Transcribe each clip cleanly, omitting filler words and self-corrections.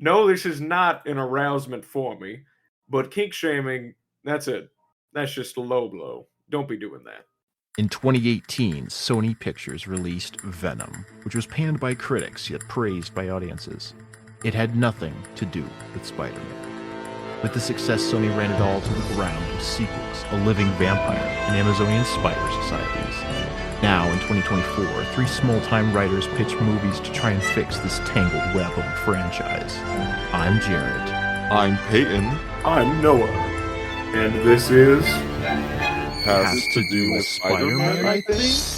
No, this is not an arousement for me, but kink shaming, that's it. That's just a low blow. Don't be doing that. In 2018, Sony Pictures released Venom, which was panned by critics yet praised by audiences. It had nothing to do with Spider-Man. With the success, Sony ran it all to the ground with sequels, a living vampire, and Amazonian spider societies. Now, in 2024, three small-time writers pitch movies to try and fix this tangled web of a franchise. I'm Jarrett. I'm Peyton. I'm Noah. And this is... Has to do with Spider-Man, I think?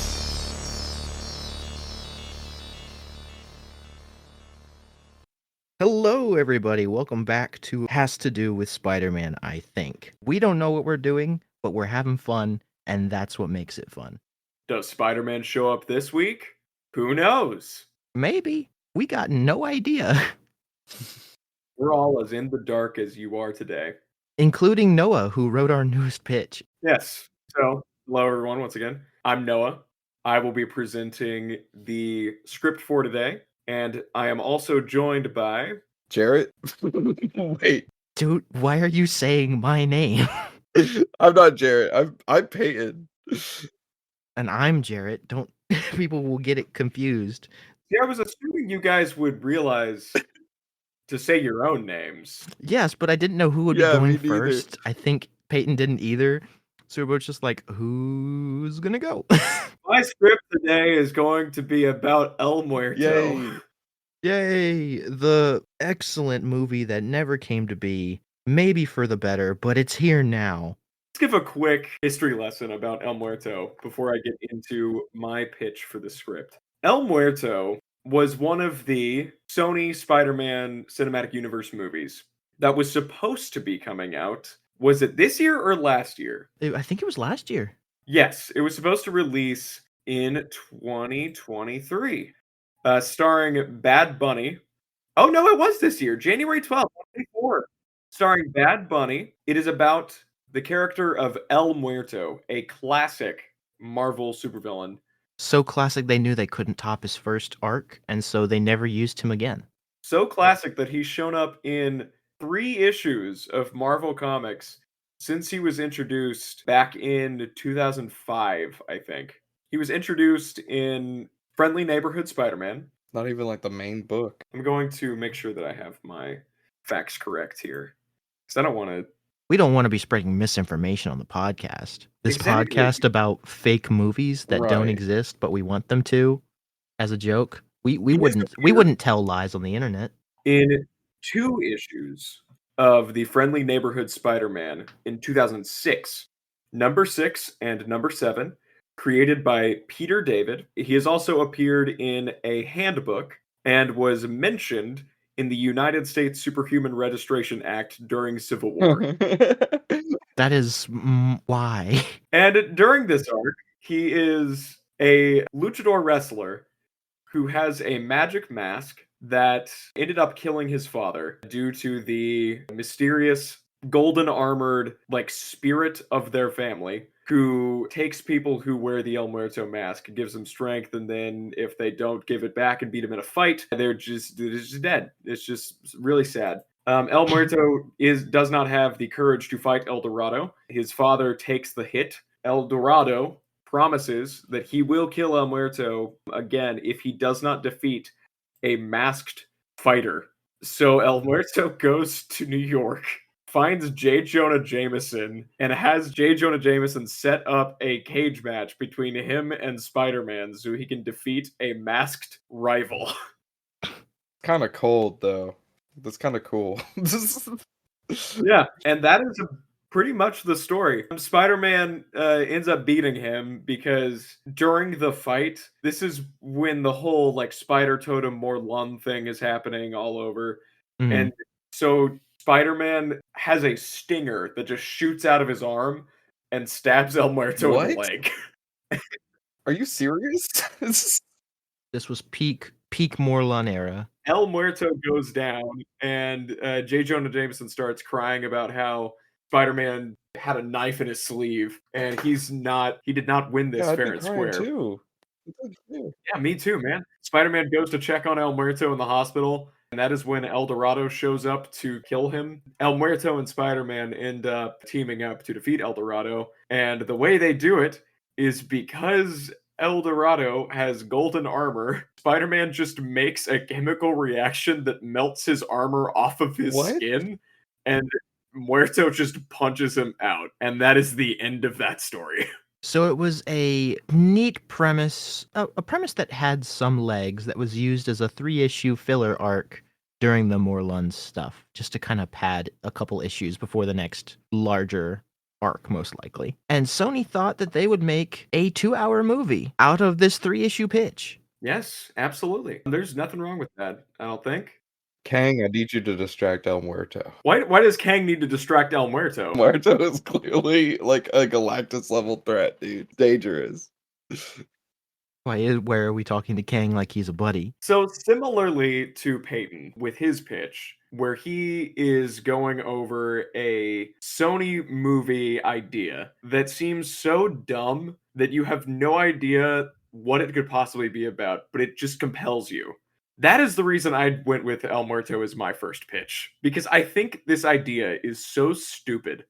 Hello, everybody. Welcome back to Has to Do with Spider-Man, I think. We don't know what we're doing, but we're having fun, and that's what makes it fun. Does Spider-Man show up this week? Who knows? Maybe. We got no idea. We're all as in the dark as you are today. Including Noah, who wrote our newest pitch. Yes. So, hello everyone once again. I'm Noah. I will be presenting the script for today, and I am also joined by... Jarrett? Wait. Dude, why are you saying my name? I'm not Jarrett. I'm Peyton. And I'm Jarrett. Don't people will get it confused. Yeah, I was assuming you guys would realize to say your own names. Yes, but I didn't know who would be going first. I think Peyton didn't either. So we're both just like, who's gonna go? My script today is going to be about El Muerto. Yay! Yay! The excellent movie that never came to be, maybe for the better, but it's here now. Let's give a quick history lesson about El Muerto before I get into my pitch for the script. El Muerto was one of the Sony Spider-Man Cinematic Universe movies that was supposed to be coming out. Was it this year or last year? I think it was last year. Yes, it was supposed to release in 2023, starring Bad Bunny. Oh no, it was this year, January 12th, 2024. Starring Bad Bunny. It is about the character of El Muerto, a classic Marvel supervillain. So classic they knew they couldn't top his first arc, and so they never used him again. So classic that he's shown up in 3 issues of Marvel Comics since he was introduced back in 2005, I think. He was introduced in Friendly Neighborhood Spider-Man. Not even like the main book. I'm going to make sure that I have my facts correct here, because I don't want to... We don't want to be spreading misinformation on the podcast. This Exactly. podcast about fake movies that don't Right. exist, but we want them to, as a joke. We wouldn't tell lies on the internet. In 2 issues of the Friendly Neighborhood Spider-Man in 2006, number 6 and number 7, created by Peter David. He has also appeared in a handbook and was mentioned in the United States Superhuman Registration Act during Civil War. That is why. And during this arc, he is a luchador wrestler who has a magic mask that ended up killing his father due to the mysterious golden armored spirit of their family, who takes people who wear the El Muerto mask, gives them strength, and then if they don't give it back and beat them in a fight, they're just dead. It's just really sad. El Muerto does not have the courage to fight El Dorado. His father takes the hit. El Dorado promises that he will kill El Muerto again if he does not defeat a masked fighter. So El Muerto goes to New York, finds J. Jonah Jameson, and has J. Jonah Jameson set up a cage match between him and Spider-Man so he can defeat a masked rival. Kind of cold, though. That's kind of cool. Yeah, and that is pretty much the story. Spider-Man ends up beating him because during the fight, this is when the whole Spider Totem Morlun thing is happening all over. Mhm. And so Spider-Man has a stinger that just shoots out of his arm and stabs El Muerto in the What? leg. Are you serious? This was peak Morlun era. El Muerto goes down, and J. Jonah Jameson starts crying about how Spider-Man had a knife in his sleeve, and he did not win this Yeah, I'd fair be and crying square. too. Yeah, me too, man. Spider-Man goes to check on El Muerto in the hospital, and and that is when El Dorado shows up to kill him. El Muerto and Spider-Man end up teaming up to defeat El Dorado, and the way they do it is because El Dorado has golden armor. Spider-Man just makes a chemical reaction that melts his armor off of his What? skin, and Muerto just punches him out, and that is the end of that story. So it was a neat premise, a premise that had some legs that was used as a 3-issue filler arc during the Morlun stuff, just to kind of pad a couple issues before the next larger arc, most likely. And Sony thought that they would make a 2-hour movie out of this 3-issue pitch. Yes, absolutely. There's nothing wrong with that, I don't think. Kang, I need you to distract El Muerto. Why does Kang need to distract El Muerto? Muerto is clearly like a Galactus level threat, dude. Dangerous. Where are we talking to Kang like he's a buddy? So similarly to Peyton with his pitch, where he is going over a Sony movie idea that seems so dumb that you have no idea what it could possibly be about, but it just compels you. That is the reason I went with El Muerto as my first pitch, because I think this idea is so stupid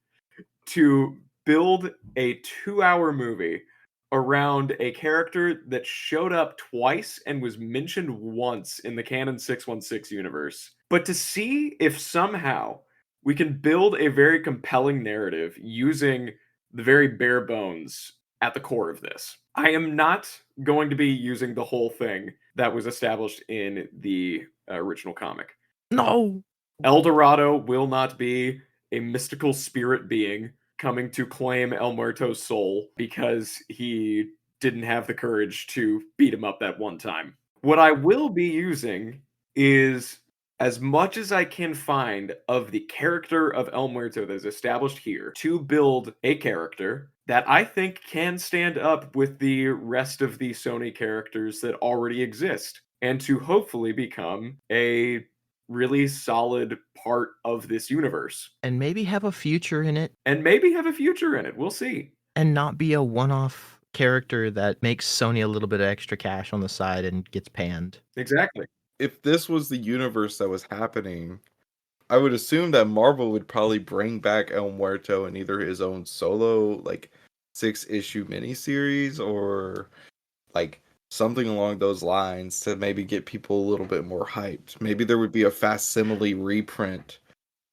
to build a 2-hour movie around a character that showed up twice and was mentioned once in the canon 616 universe. But to see if somehow we can build a very compelling narrative using the very bare bones at the core of this. I am not going to be using the whole thing that was established in the original comic. No! El Dorado will not be a mystical spirit being coming to claim El Muerto's soul because he didn't have the courage to beat him up that one time. What I will be using is as much as I can find of the character of El Muerto that is established here to build a character that I think can stand up with the rest of the Sony characters that already exist and to hopefully become a really solid part of this universe. And maybe have a future in it. And maybe have a future in it. We'll see. And not be a one-off character that makes Sony a little bit of extra cash on the side and gets panned. Exactly. If this was the universe that was happening, I would assume that Marvel would probably bring back El Muerto in either his own solo, like 6-issue miniseries, or like something along those lines to maybe get people a little bit more hyped. Maybe there would be a facsimile reprint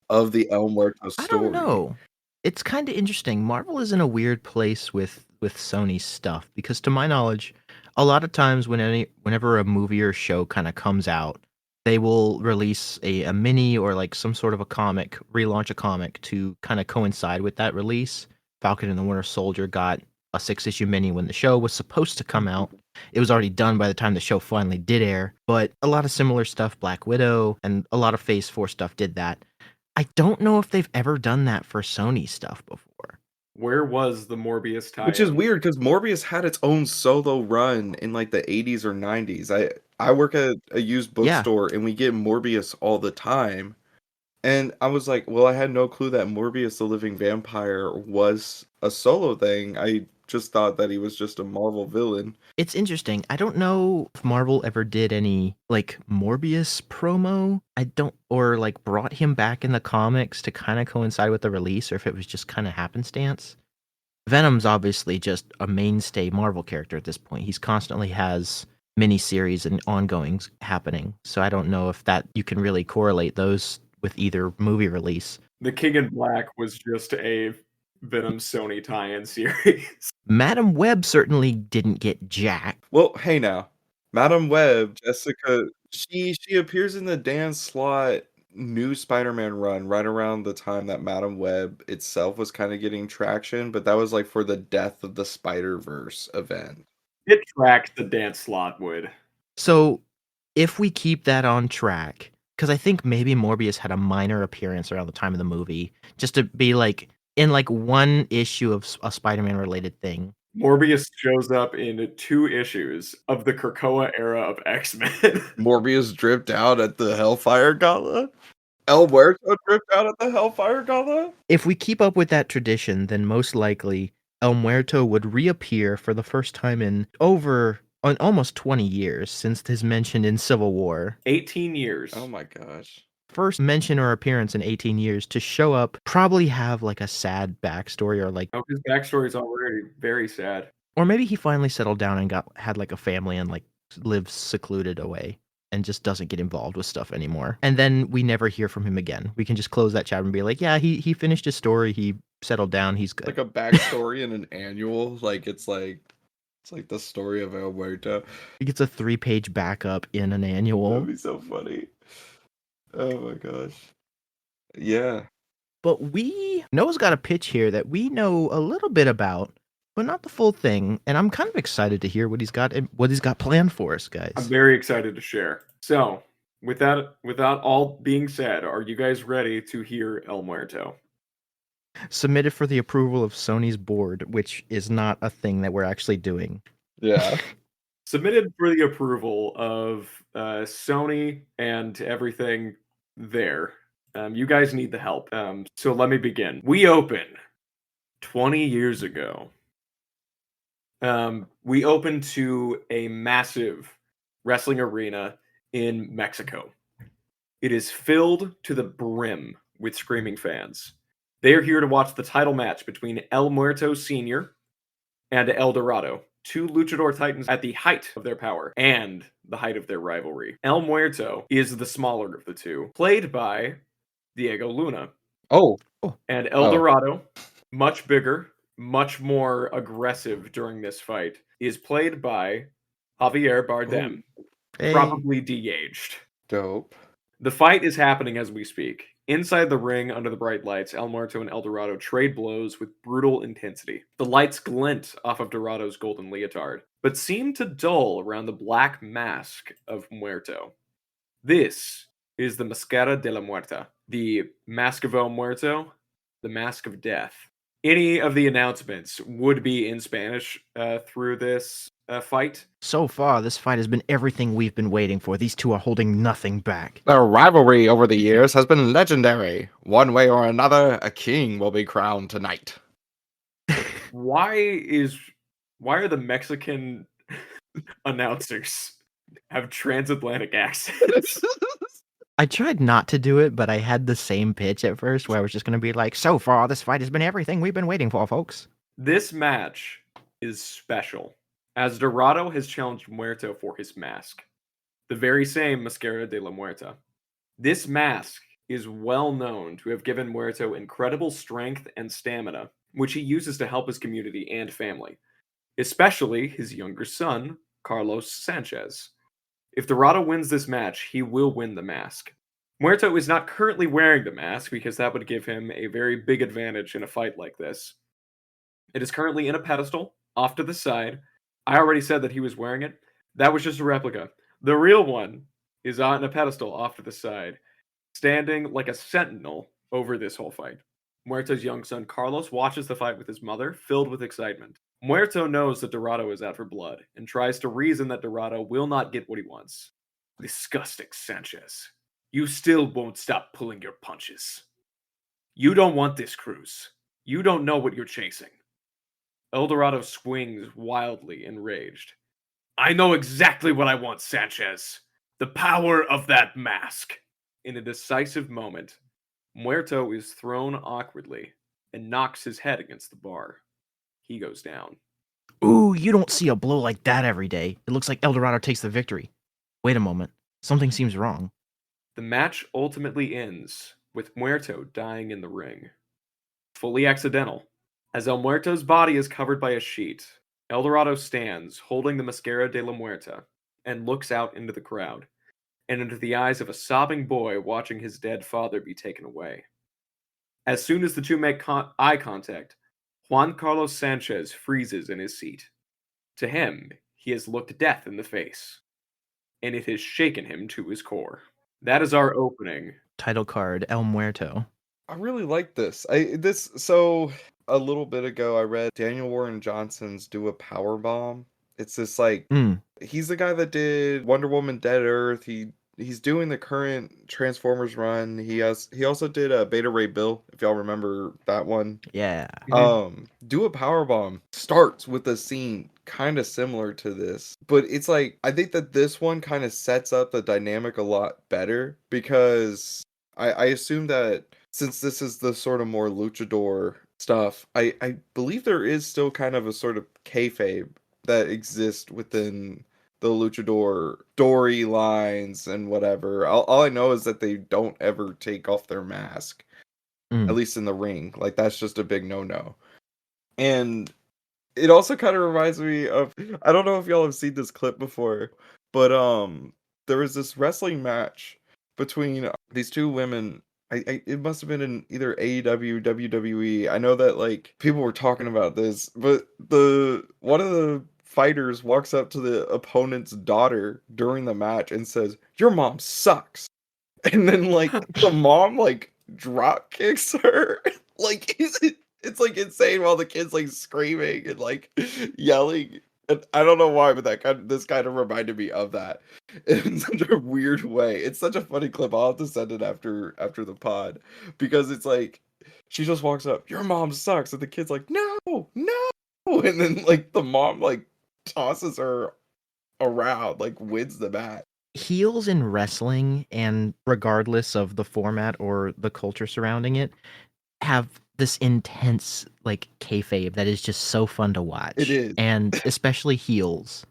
of the El Muerto story. I don't know. It's kind of interesting. Marvel is in a weird place with Sony's stuff because, to my knowledge, a lot of times whenever a movie or show kind of comes out, they will release a mini or like some sort of a comic, relaunch a comic to kind of coincide with that release. Falcon and the Winter Soldier got a 6-issue mini when the show was supposed to come out. It was already done by the time the show finally did air, but a lot of similar stuff, Black Widow and a lot of Phase 4 stuff did that. I don't know if they've ever done that for Sony stuff before. Where was the Morbius tie? Which is weird because Morbius had its own solo run in like the 80s or 90s. I work at a used bookstore and we get Morbius all the time. And I was like, well, I had no clue that Morbius the Living Vampire was a solo thing. I just thought that he was just a Marvel villain. It's interesting. I don't know if Marvel ever did any like Morbius promo. Or like brought him back in the comics to kind of coincide with the release, or if it was just kind of happenstance. Venom's obviously just a mainstay Marvel character at this point. He's constantly has miniseries and ongoings happening. So I don't know if that you can really correlate those with either movie release. The King in Black was just a Venom Sony tie-in series. Madam Web certainly didn't get jack. Well, hey now. Madam Web, Jessica, she appears in the Dan Slott new Spider-Man run right around the time that Madam Web itself was kind of getting traction, but that was like for the Death of the Spider-Verse event. It tracked the Dan Slott would. So if we keep that on track, because I think maybe Morbius had a minor appearance around the time of the movie, just to be like in like one issue of a Spider-Man related thing. Morbius shows up in 2 issues of the Krakoa era of X-Men. Morbius dripped out at the Hellfire Gala? El Muerto dripped out at the Hellfire Gala? If we keep up with that tradition, then most likely El Muerto would reappear for the first time in over on almost 20 years since his mention in Civil War. 18 years. Oh my gosh. First mention or appearance in 18 years to show up, probably have like a sad backstory or like, Oh, his backstory is already very sad. or maybe he finally settled down and had like a family and like lives secluded away and just doesn't get involved with stuff anymore. And then we never hear from him again. We can just close that chapter and be like, yeah, he finished his story. He settled down. He's good. Like a backstory in an annual. It's like the story of El Muerto. He gets a 3-page backup in an annual. That'd be so funny. Oh my gosh. Yeah. But Noah's got a pitch here that we know a little bit about, but not the full thing. And I'm kind of excited to hear what he's got planned for us, guys. I'm very excited to share. So, without all being said, are you guys ready to hear El Muerto? Submitted for the approval of Sony's board, which is not a thing that we're actually doing. Yeah. Submitted for the approval of Sony and everything there. You guys need the help. So let me begin. We open 20 years ago. We opened to a massive wrestling arena in Mexico. It is filled to the brim with screaming fans. They are here to watch the title match between El Muerto Sr. and El Dorado, two luchador titans at the height of their power and the height of their rivalry. El Muerto is the smaller of the two, played by Diego Luna. Oh. And El Dorado, much bigger, much more aggressive during this fight, is played by Javier Bardem, probably de-aged. Dope. The fight is happening as we speak. Inside the ring, under the bright lights, El Muerto and El Dorado trade blows with brutal intensity. The lights glint off of Dorado's golden leotard, but seem to dull around the black mask of Muerto. This is the Máscara de la Muerta, the Mask of El Muerto, the Mask of Death. Any of the announcements would be in Spanish through this fight. So far, this fight has been everything we've been waiting for. These two are holding nothing back. The rivalry over the years has been legendary. One way or another, a king will be crowned tonight. Why are the Mexican announcers have transatlantic accents? I tried not to do it, but I had the same pitch at first where I was just going to be like, so far, this fight has been everything we've been waiting for, folks. This match is special, as Dorado has challenged Muerto for his mask, the very same Máscara de la Muerta. This mask is well known to have given Muerto incredible strength and stamina, which he uses to help his community and family, especially his younger son, Carlos Sanchez. If Dorado wins this match, he will win the mask. Muerto is not currently wearing the mask because that would give him a very big advantage in a fight like this. It is currently in a pedestal, off to the side. I already said that he was wearing it. That was just a replica. The real one is on a pedestal off to the side, standing like a sentinel over this whole fight. Muerto's young son Carlos watches the fight with his mother, filled with excitement. Muerto knows that Dorado is out for blood, and tries to reason that Dorado will not get what he wants. Disgusting, Sanchez. You still won't stop pulling your punches. You don't want this, Cruz. You don't know what you're chasing. El Dorado swings wildly, enraged. I know exactly what I want, Sanchez. The power of that mask. In a decisive moment, Muerto is thrown awkwardly and knocks his head against the bar. He goes down. Ooh, you don't see a blow like that every day. It looks like El Dorado takes the victory. Wait a moment. Something seems wrong. The match ultimately ends with Muerto dying in the ring. Fully accidental. As El Muerto's body is covered by a sheet, El Dorado stands holding the Máscara de la Muerta and looks out into the crowd and into the eyes of a sobbing boy watching his dead father be taken away. As soon as the two make eye contact, Juan Carlos Sanchez freezes in his seat. To him, he has looked death in the face, and it has shaken him to his core. That is our opening. Title card, El Muerto. I really like this. So a little bit ago I read Daniel Warren Johnson's Do a Power Bomb. It's this he's the guy that did Wonder Woman Dead Earth. He's doing the current Transformers run. He also did a Beta Ray Bill, if y'all remember that one. Yeah. Do a Power Bomb starts with a scene kind of similar to this, but it's like I think that this one kind of sets up the dynamic a lot better because I assume that since this is the sort of more luchador stuff, I believe there is still kind of a sort of kayfabe that exists within the luchador storylines and whatever. All I know is that they don't ever take off their mask, at Mm. least in the ring. Like that's just a big no-no. And it also kind of reminds me of, I don't know if y'all have seen this clip before, but there was this wrestling match between these two women. It must have been in either AEW, WWE. I know that like people were talking about this, but the one of the fighters walks up to the opponent's daughter during the match and says, "Your mom sucks." And then like the mom like drop kicks her. Like it's like insane while the kid's like screaming and like yelling. And I don't know why, but this kind of reminded me of that in such a weird way. It's such a funny clip. I'll have to send it after the pod because it's like she just walks up, "Your mom sucks," and the kid's like, "No, no," and then like the mom like tosses her around, like wins the match. Heels in wrestling, and regardless of the format or the culture surrounding it, have this intense like kayfabe that is just so fun to It watch, is. and especially heels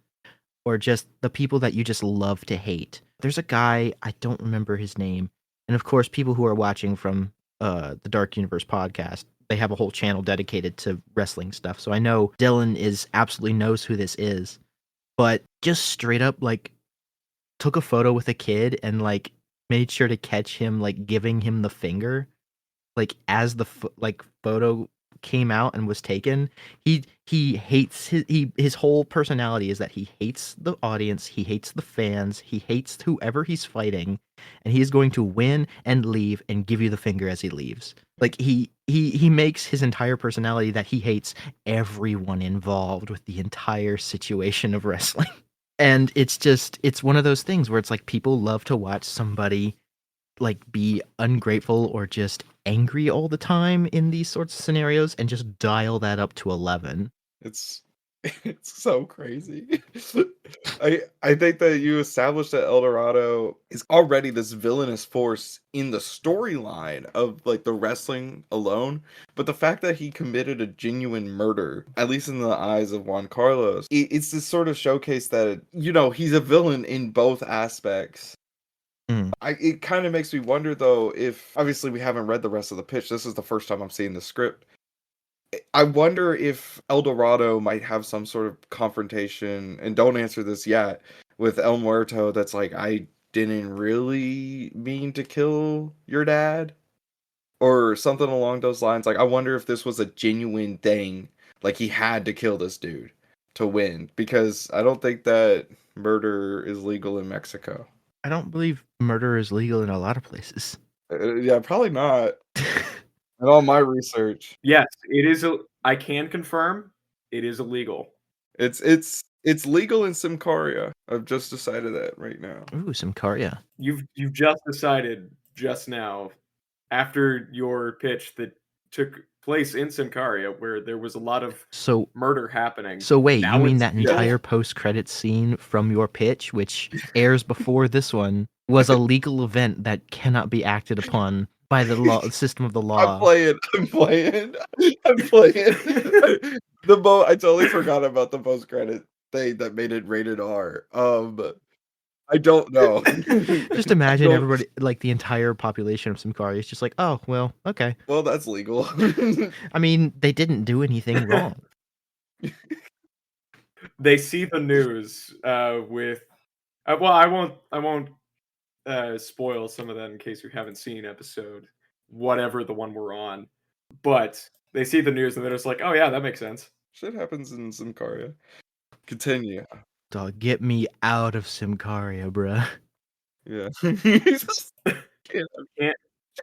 or just the people that you just love to hate. There's a guy, I don't remember his name, and of course, people who are watching from the Dark Universe podcast, they have a whole channel dedicated to wrestling stuff. So I know Dylan is absolutely knows who this is, but just straight up like took a photo with a kid and like made sure to catch him like giving him the finger like as the like photo came out and was taken. He hates his whole personality is that he hates the audience, he hates the fans, he hates whoever he's fighting, and he is going to win and leave and give you the finger as he leaves. Like he makes his entire personality that he hates everyone involved with the entire situation of wrestling. And it's one of those things where it's like people love to watch somebody like be ungrateful or just angry all the time in these sorts of scenarios and just dial that up to 11. It's it's so crazy. I think that you established that El Dorado is already this villainous force in the storyline of like the wrestling alone, but the fact that he committed a genuine murder, at least in the eyes of Juan Carlos, it's this sort of showcase that he's a villain in both aspects. Mm. It kind of makes me wonder though if obviously we haven't read the rest of the pitch. This is the first time I'm seeing the script. I wonder if El Dorado might have some sort of confrontation, and don't answer this yet, with El Muerto that's like, I didn't really mean to kill your dad, or something along those lines. Like, I wonder if this was a genuine thing, like he had to kill this dude to win, because I don't think that murder is legal in Mexico. I don't believe murder is legal in a lot of places. Yeah, probably not. In all my research. Yes, it is. I can confirm it is illegal. It's legal in Simcaria. I've just decided that right now. Ooh, some Karya. You've just decided just now, after your pitch that took place in Sincaria, where there was a lot of So murder happening. so wait, you Now mean it's that legal? entire post-credit scene from your pitch, which airs before this one, was a legal event that cannot be acted upon by the law system of the I'm law. playing. I'm playing. I totally forgot about the post credit thing that made it rated R. I don't know. Just imagine Don't- everybody, like the entire population of Simcaria is just like, oh, well, okay. Well, that's legal. I mean, they didn't do anything wrong. They see the news with. Well, I won't spoil some of that in case you haven't seen episode whatever the one we're on. But they see the news and they're just like, oh yeah, that makes sense. Shit happens in Simcaria. Continue. Dog, get me out of Simcaria, bruh. Yeah.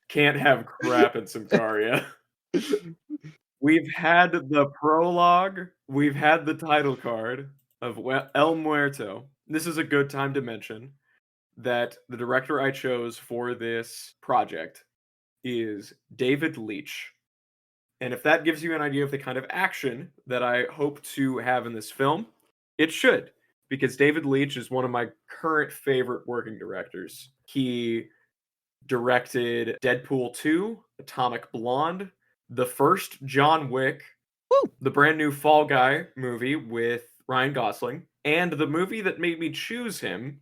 Can't have crap in Simcaria. We've had the prologue, we've had the title card of El Muerto. This is a good time to mention that the director I chose for this project is David Leitch. And if that gives you an idea of the kind of action that I hope to have in this film, It should, because David Leitch is one of my current favorite working directors. He directed Deadpool 2, Atomic Blonde, the first John Wick, Woo! the brand new Fall Guy movie with Ryan Gosling, and the movie that made me choose him,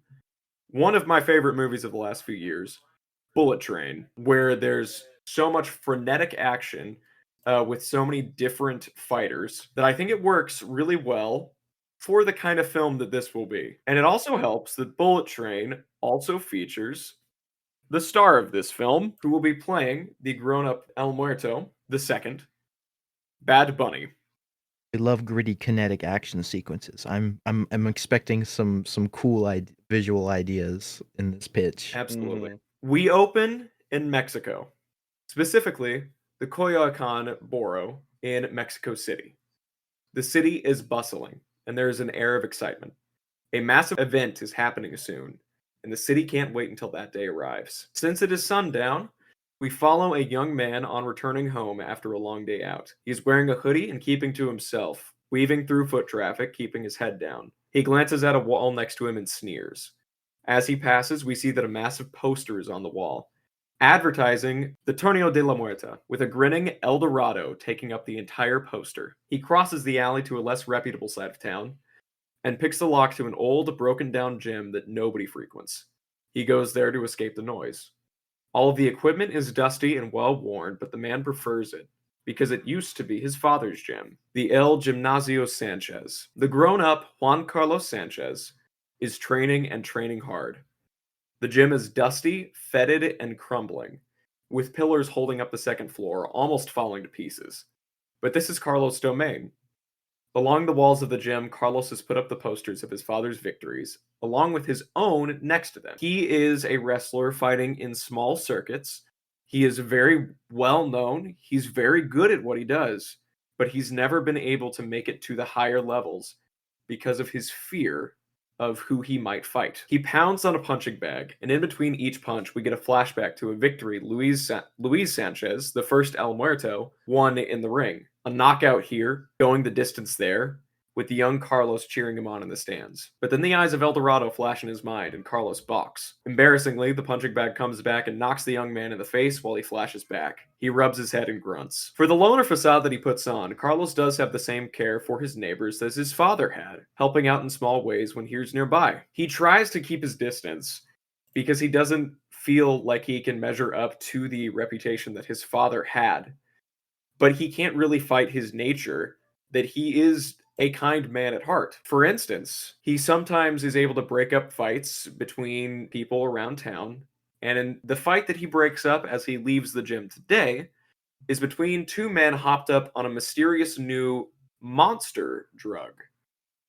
one of my favorite movies of the last few years, Bullet Train, where there's so much frenetic action with so many different fighters that I think it works really well for the kind of film that this will be. And it also helps that Bullet Train also features the star of this film, who will be playing the grown-up El Muerto, the second, Bad Bunny. I love gritty kinetic action sequences. I'm expecting some cool visual ideas in this pitch. Absolutely. Mhm. We open in Mexico, specifically the Coyoacan Boro in Mexico City. The city is bustling, and there is an air of excitement. A massive event is happening soon, and the city can't wait until that day arrives. Since it is sundown, we follow a young man on returning home after a long day out. He's wearing a hoodie and keeping to himself, weaving through foot traffic, keeping his head down. He glances at a wall next to him and sneers. As he passes, we see that a massive poster is on the wall, advertising the Torneo de la Muerta, with a grinning El Dorado taking up the entire poster. He crosses the alley to a less reputable side of town and picks the lock to an old, broken down gym that nobody frequents. He goes there to escape the noise. All of the equipment is dusty and well worn, but the man prefers it because it used to be his father's gym, the El Gimnasio Sanchez. The grown up Juan Carlos Sanchez is training and training hard. The gym is dusty, fetid, and crumbling, with pillars holding up the second floor, almost falling to pieces. But this is Carlos' domain. Along the walls of the gym, Carlos has put up the posters of his father's victories, along with his own next to them. He is a wrestler fighting in small circuits. He is very well known. He's very good at what he does, but he's never been able to make it to the higher levels because of his fear of who he might fight. He pounds on a punching bag, and in between each punch, we get a flashback to a victory Luis Sanchez, the first El Muerto, won in the ring. A knockout here, going the distance there, with the young Carlos cheering him on in the stands. But then the eyes of El Dorado flash in his mind, and Carlos balks. Embarrassingly, the punching bag comes back and knocks the young man in the face while he flashes back. He rubs his head and grunts. For the loner facade that he puts on, Carlos does have the same care for his neighbors as his father had, helping out in small ways when he's nearby. He tries to keep his distance because he doesn't feel like he can measure up to the reputation that his father had. But he can't really fight his nature that he is a kind man at heart. For instance, he sometimes is able to break up fights between people around town. And in the fight that he breaks up as he leaves the gym today is between two men hopped up on a mysterious new monster drug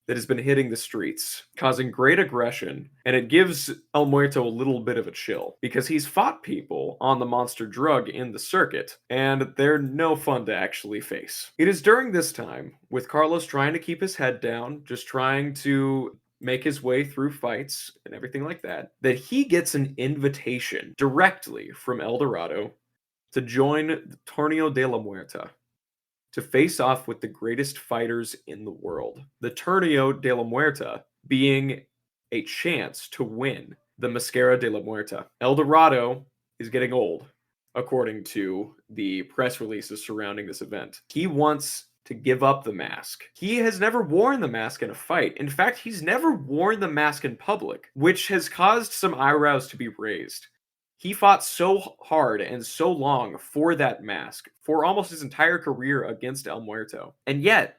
that has been hitting the streets, causing great aggression, and it gives El Muerto a little bit of a chill, because he's fought people on the monster drug in the circuit, and they're no fun to actually face. It is during this time, with Carlos trying to keep his head down, just trying to make his way through fights and everything like that, that he gets an invitation directly from El Dorado to join the Torneo de la Muerta, to face off with the greatest fighters in the world. The Torneo de la Muerta being a chance to win the Mascara de la Muerta. El Dorado is getting old, according to the press releases surrounding this event. He wants to give up the mask. He has never worn the mask in a fight. In fact, he's never worn the mask in public, which has caused some eyebrows to be raised. He fought so hard and so long for that mask, for almost his entire career against El Muerto. And yet,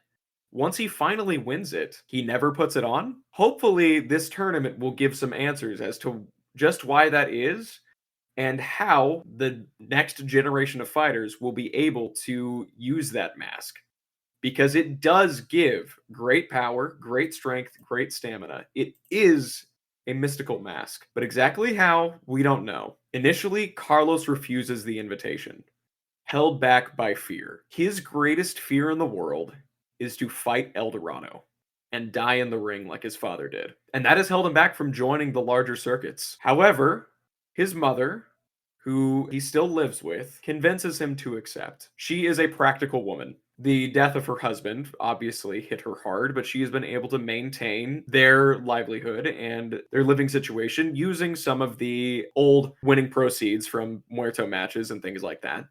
once he finally wins it, he never puts it on. Hopefully, this tournament will give some answers as to just why that is and how the next generation of fighters will be able to use that mask. Because it does give great power, great strength, great stamina. It is a mystical mask, but exactly how, we don't know. Initially, Carlos refuses the invitation, held back by fear. His greatest fear in the world is to fight El Dorado and die in the ring like his father did. And that has held him back from joining the larger circuits. However, his mother, who he still lives with, convinces him to accept. She is a practical woman. The death of her husband obviously hit her hard, but she has been able to maintain their livelihood and their living situation using some of the old winning proceeds from Muerto matches and things like that,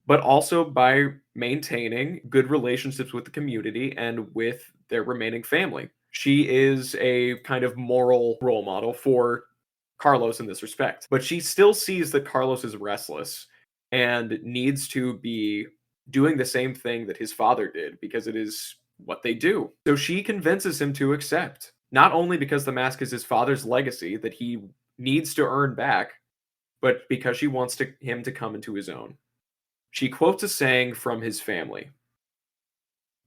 but also by maintaining good relationships with the community and with their remaining family. She is a kind of moral role model for Carlos in this respect, but she still sees that Carlos is restless and needs to be doing the same thing that his father did because it is what they do. So she convinces him to accept, not only because the mask is his father's legacy that he needs to earn back, but because she wants him to come into his own. She quotes a saying from his family: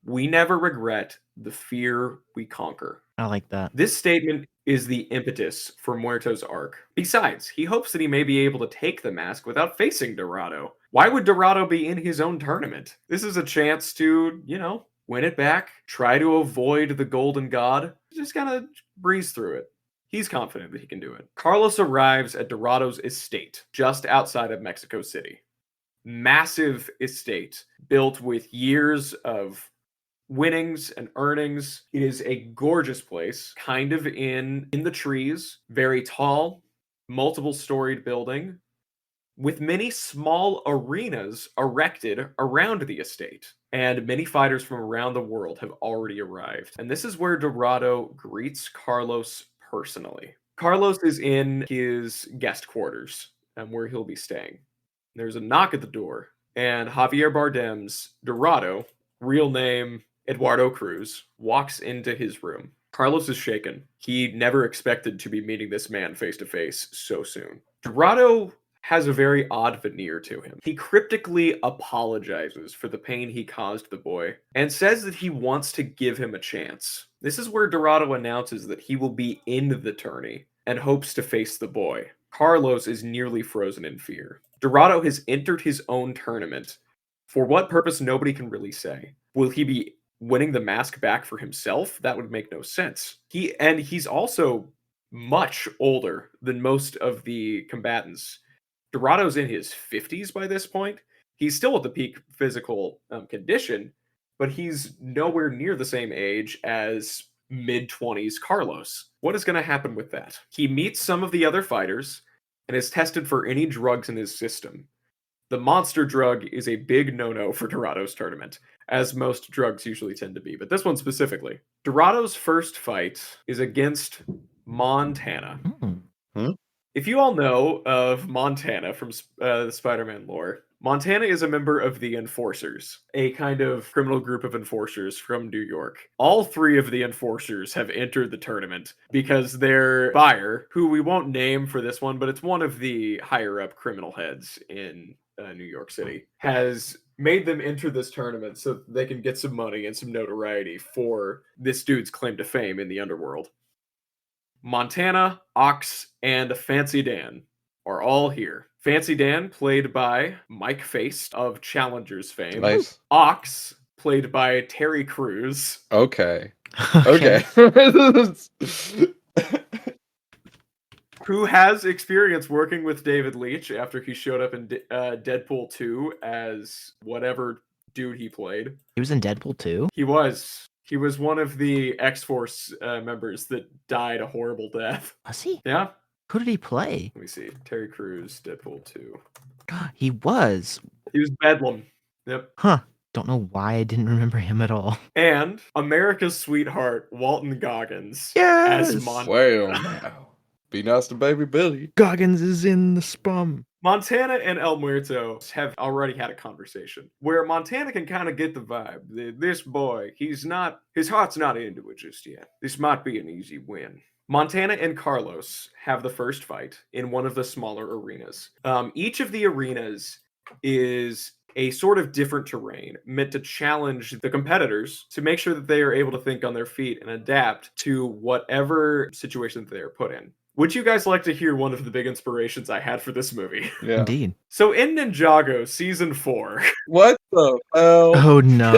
"We never regret the fear we conquer." I like that. This statement is the impetus for Muerto's arc. Besides, he hopes that he may be able to take the mask without facing Dorado. Why would Dorado be in his own tournament? This is a chance to, win it back, try to avoid the Golden God, just kind of breeze through it. He's confident that he can do it. Carlos arrives at Dorado's estate, just outside of Mexico City. Massive estate, built with years of winnings and earnings. It is a gorgeous place, kind of in the trees, very tall, multiple storied building, with many small arenas erected around the estate. And many fighters from around the world have already arrived. And this is where Dorado greets Carlos personally. Carlos is in his guest quarters, where he'll be staying. There's a knock at the door, and Javier Bardem's Dorado, real name Eduardo Cruz, walks into his room. Carlos is shaken. He never expected to be meeting this man face to face so soon. Dorado has a very odd veneer to him. He cryptically apologizes for the pain he caused the boy and says that he wants to give him a chance. This is where Dorado announces that he will be in the tourney and hopes to face the boy. Carlos is nearly frozen in fear. Dorado has entered his own tournament. For what purpose, nobody can really say. Will he be winning the mask back for himself? That would make no sense. He's also much older than most of the combatants. Dorado's in his 50s by this point. He's still at the peak physical condition, but he's nowhere near the same age as mid-20s Carlos. What is going to happen with that? He meets some of the other fighters and is tested for any drugs in his system. The monster drug is a big no-no for Dorado's tournament, as most drugs usually tend to be, but this one specifically. Dorado's first fight is against Montana. If you all know of Montana from the Spider-Man lore, Montana is a member of the Enforcers, a kind of criminal group of enforcers from New York. All three of the Enforcers have entered the tournament because their buyer, who we won't name for this one, but it's one of the higher-up criminal heads in New York City, has made them enter this tournament so they can get some money and some notoriety for this dude's claim to fame in the underworld. Montana, Ox, and Fancy Dan are all here. Fancy Dan, played by Mike Faist of Challengers fame. Nice. Ox, played by Terry Crews. Okay. Who has experience working with David Leitch after he showed up in Deadpool 2 as whatever dude he played. He was in Deadpool 2? He was. He was one of the X-Force members that died a horrible death. Was he? Yeah. Who did he play? Let me see. Terry Crews, Deadpool 2. He was. He was Bedlam. Yep. Huh. Don't know why I didn't remember him at all. And America's sweetheart, Walton Goggins. Yes! As Montana. Well, now. Be nice to baby Billy. Goggins is in the spum. Montana and El Muerto have already had a conversation where Montana can kind of get the vibe. This boy, his heart's not into it just yet. This might be an easy win. Montana and Carlos have the first fight in one of the smaller arenas. Each of the arenas is a sort of different terrain meant to challenge the competitors to make sure that they are able to think on their feet and adapt to whatever situation that they are put in. Would you guys like to hear one of the big inspirations I had for this movie? Yeah. Indeed. So in Ninjago Season 4... What the hell? Oh no.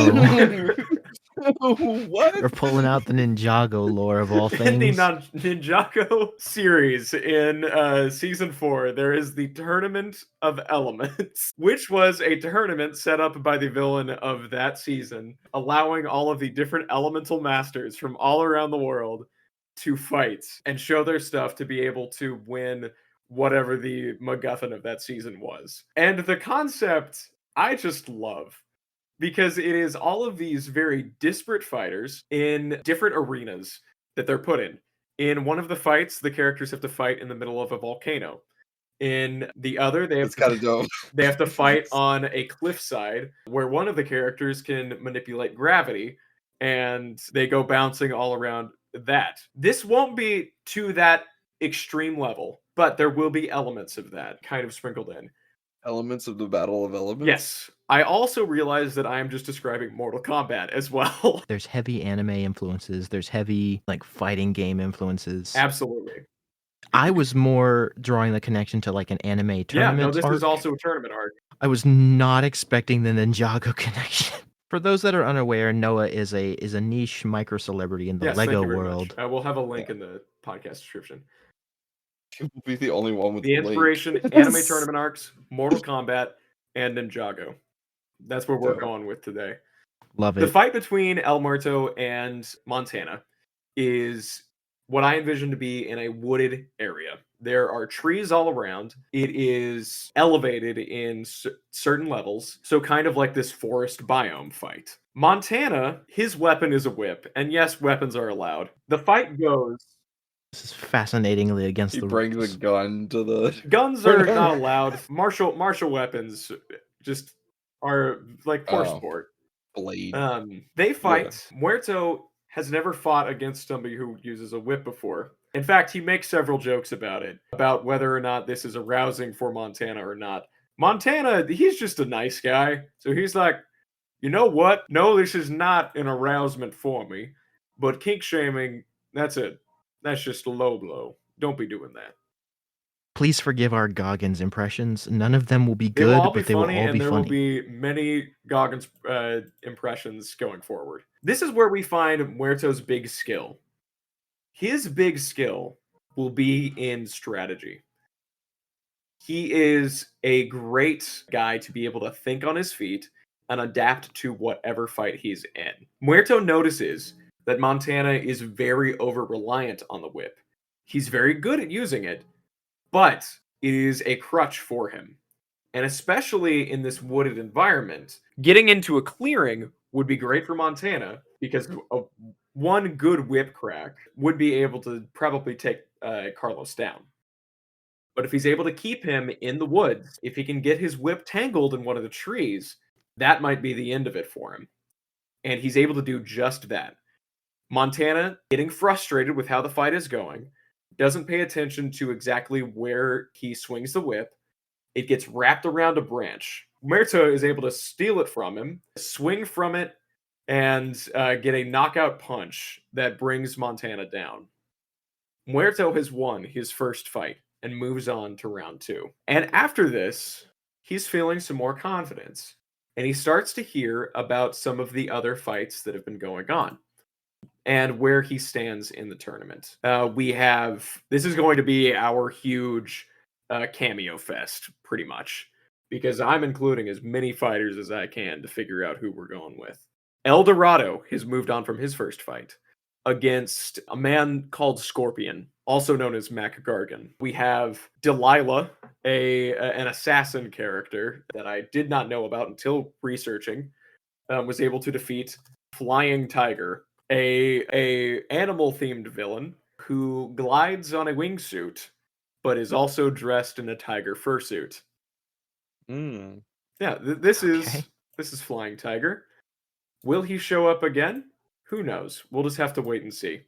What? We're pulling out the Ninjago lore of all In the things. Ninjago series in season 4, there is the Tournament of Elements, which was a tournament set up by the villain of that season, allowing all of the different elemental masters from all around the world to fight and show their stuff to be able to win whatever the MacGuffin of that season was. And the concept I just love because it is all of these very disparate fighters in different arenas that they're put in. In one of the fights, the characters have to fight in the middle of a volcano. In the other, That's kind of dope. they have to fight on a cliffside where one of the characters can manipulate gravity and they go bouncing all around that. This won't be to that extreme level, but there will be elements of that kind of sprinkled in. Elements of the Battle of Elements? Yes. I also realize that I am just describing Mortal Kombat as well. There's heavy anime influences. There's heavy like fighting game influences. Absolutely. I was more drawing the connection to like an anime Yeah, no, tournament this arc. is also a tournament arc. I was not expecting the Ninjago connection. For those that are unaware, Noah is a niche micro celebrity in the Yes, Lego thank you very world. much. We'll have a link in the podcast description. You will be the only one with The link. inspiration, anime tournament arcs, Mortal Kombat, and Ninjago. That's where we're Dope. going with today. Love The it. fight between El Muerto and Montana is what I envision to be in a wooded area. There are trees all around. It is elevated in certain levels, so kind of like this forest biome fight. Montana, his weapon is a whip, and yes, weapons are allowed. The fight goes. This is fascinatingly against He the brings rules. a gun to the Guns are not allowed. Martial weapons just are like poor Oh. sport. blade. They fight. Muerto has never fought against somebody who uses a whip before. In fact, he makes several jokes about it, about whether or not this is arousing for Montana or not. Montana, he's just a nice guy. So he's like, you know what? No, this is not an arousement for me. But kink shaming, that's it. That's just a low blow. Don't be doing that. Please forgive our Goggins impressions. None of them will be They will good, all be but they will funny, all and be there funny. will be many Goggins impressions going forward. This is where we find Muerto's big skill. His big skill will be in strategy. He is a great guy to be able to think on his feet and adapt to whatever fight he's in. Muerto notices that Montana is very over reliant on the whip. He's very good at using it, but it is a crutch for him. And especially in this wooded environment, getting into a clearing would be great for Montana because one good whip crack would be able to probably take Carlos down. But if he's able to keep him in the woods, if he can get his whip tangled in one of the trees, that might be the end of it for him. And he's able to do just that. Montana, getting frustrated with how the fight is going, doesn't pay attention to exactly where he swings the whip. It gets wrapped around a branch. Muerto is able to steal it from him, swing from it, and get a knockout punch that brings Montana down. Muerto has won his first fight and moves on to round 2. And after this, he's feeling some more confidence. And he starts to hear about some of the other fights that have been going on and where he stands in the tournament. This is going to be our huge cameo fest, pretty much, because I'm including as many fighters as I can to figure out who we're going with. El Dorado has moved on from his first fight against a man called Scorpion, also known as Mac Gargan. We have Delilah, an assassin character that I did not know about until researching, was able to defeat Flying Tiger, a animal themed villain who glides on a wingsuit, but is also dressed in a tiger fursuit. Yeah, this Okay. is Flying Tiger. Will he show up again? Who knows? We'll just have to wait and see.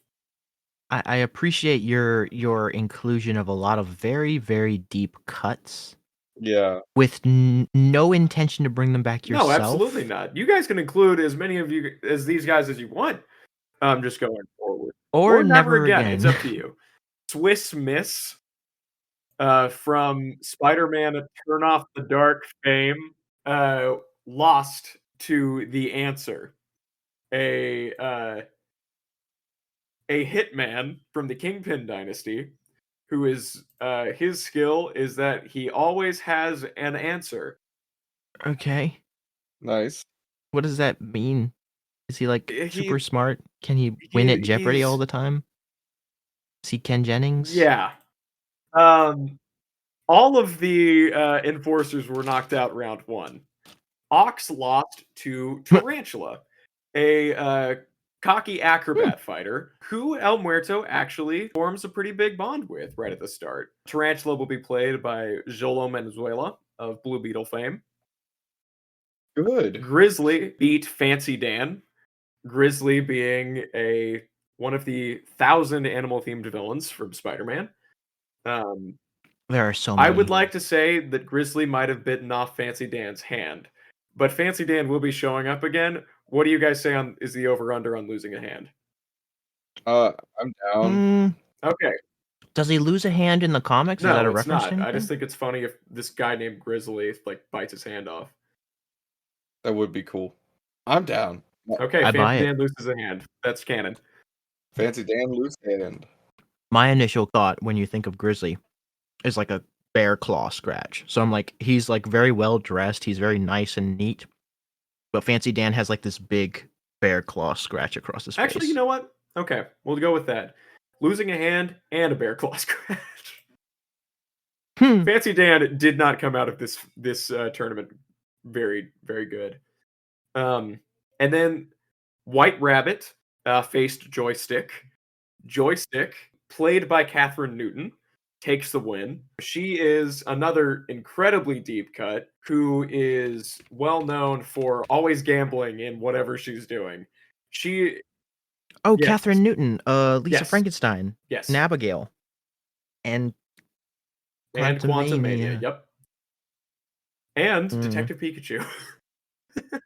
I appreciate your inclusion of a lot of very, very deep cuts Yeah. with no intention to bring them back yourself. No, absolutely not. You guys can include as many of you as these guys as you want. Just going forward. Or never again. It's up to you. Swiss Miss from Spider-Man Turn Off the Dark fame lost to The Answer. a hitman from the Kingpin dynasty who is his skill is that he always has an answer. Okay. Nice. What does that mean? Is he like He super smart? Can he win at Jeopardy all he's the time? Is he Ken Jennings? yeah. Um, all of the enforcers were knocked out round one. Ox lost to Tarantula, a cocky acrobat fighter who El Muerto actually forms a pretty big bond with right at the start. Tarantula will be played by Jolo Menzuela of Blue Beetle fame. Good. Grizzly beat Fancy Dan. Grizzly being one of the 1,000 animal-themed villains from Spider-Man. There are so I many. would like to say that Grizzly might have bitten off Fancy Dan's hand, but Fancy Dan will be showing up again. What do you guys say on is the over/under on losing a hand? I'm down. Okay. Does he lose a hand in the comics? Is that No, a it's reference to not. I anything? just think it's funny if this guy named Grizzly like bites his hand off. That would be cool. I'm down. Okay, I buy Fancy it. Dan loses a hand. That's canon. Fancy Dan loose hand. My initial thought when you think of Grizzly is like a bear claw scratch. So I'm like, he's like very well dressed. He's very nice and neat. But Fancy Dan has like this big bear claw scratch across his Actually, face. you know what? Okay, we'll go with that. Losing a hand and a bear claw scratch. Fancy Dan did not come out of this tournament very very good. And then White Rabbit faced Joystick. Joystick, played by Catherine Newton, takes the win. She is another incredibly deep cut who is well known for always gambling in whatever she's doing. She Oh, yes, Catherine Newton, Lisa yes, Frankenstein, yes, and Abigail, and and Quantumania, Quantumania. yep, and Mm. Detective Pikachu.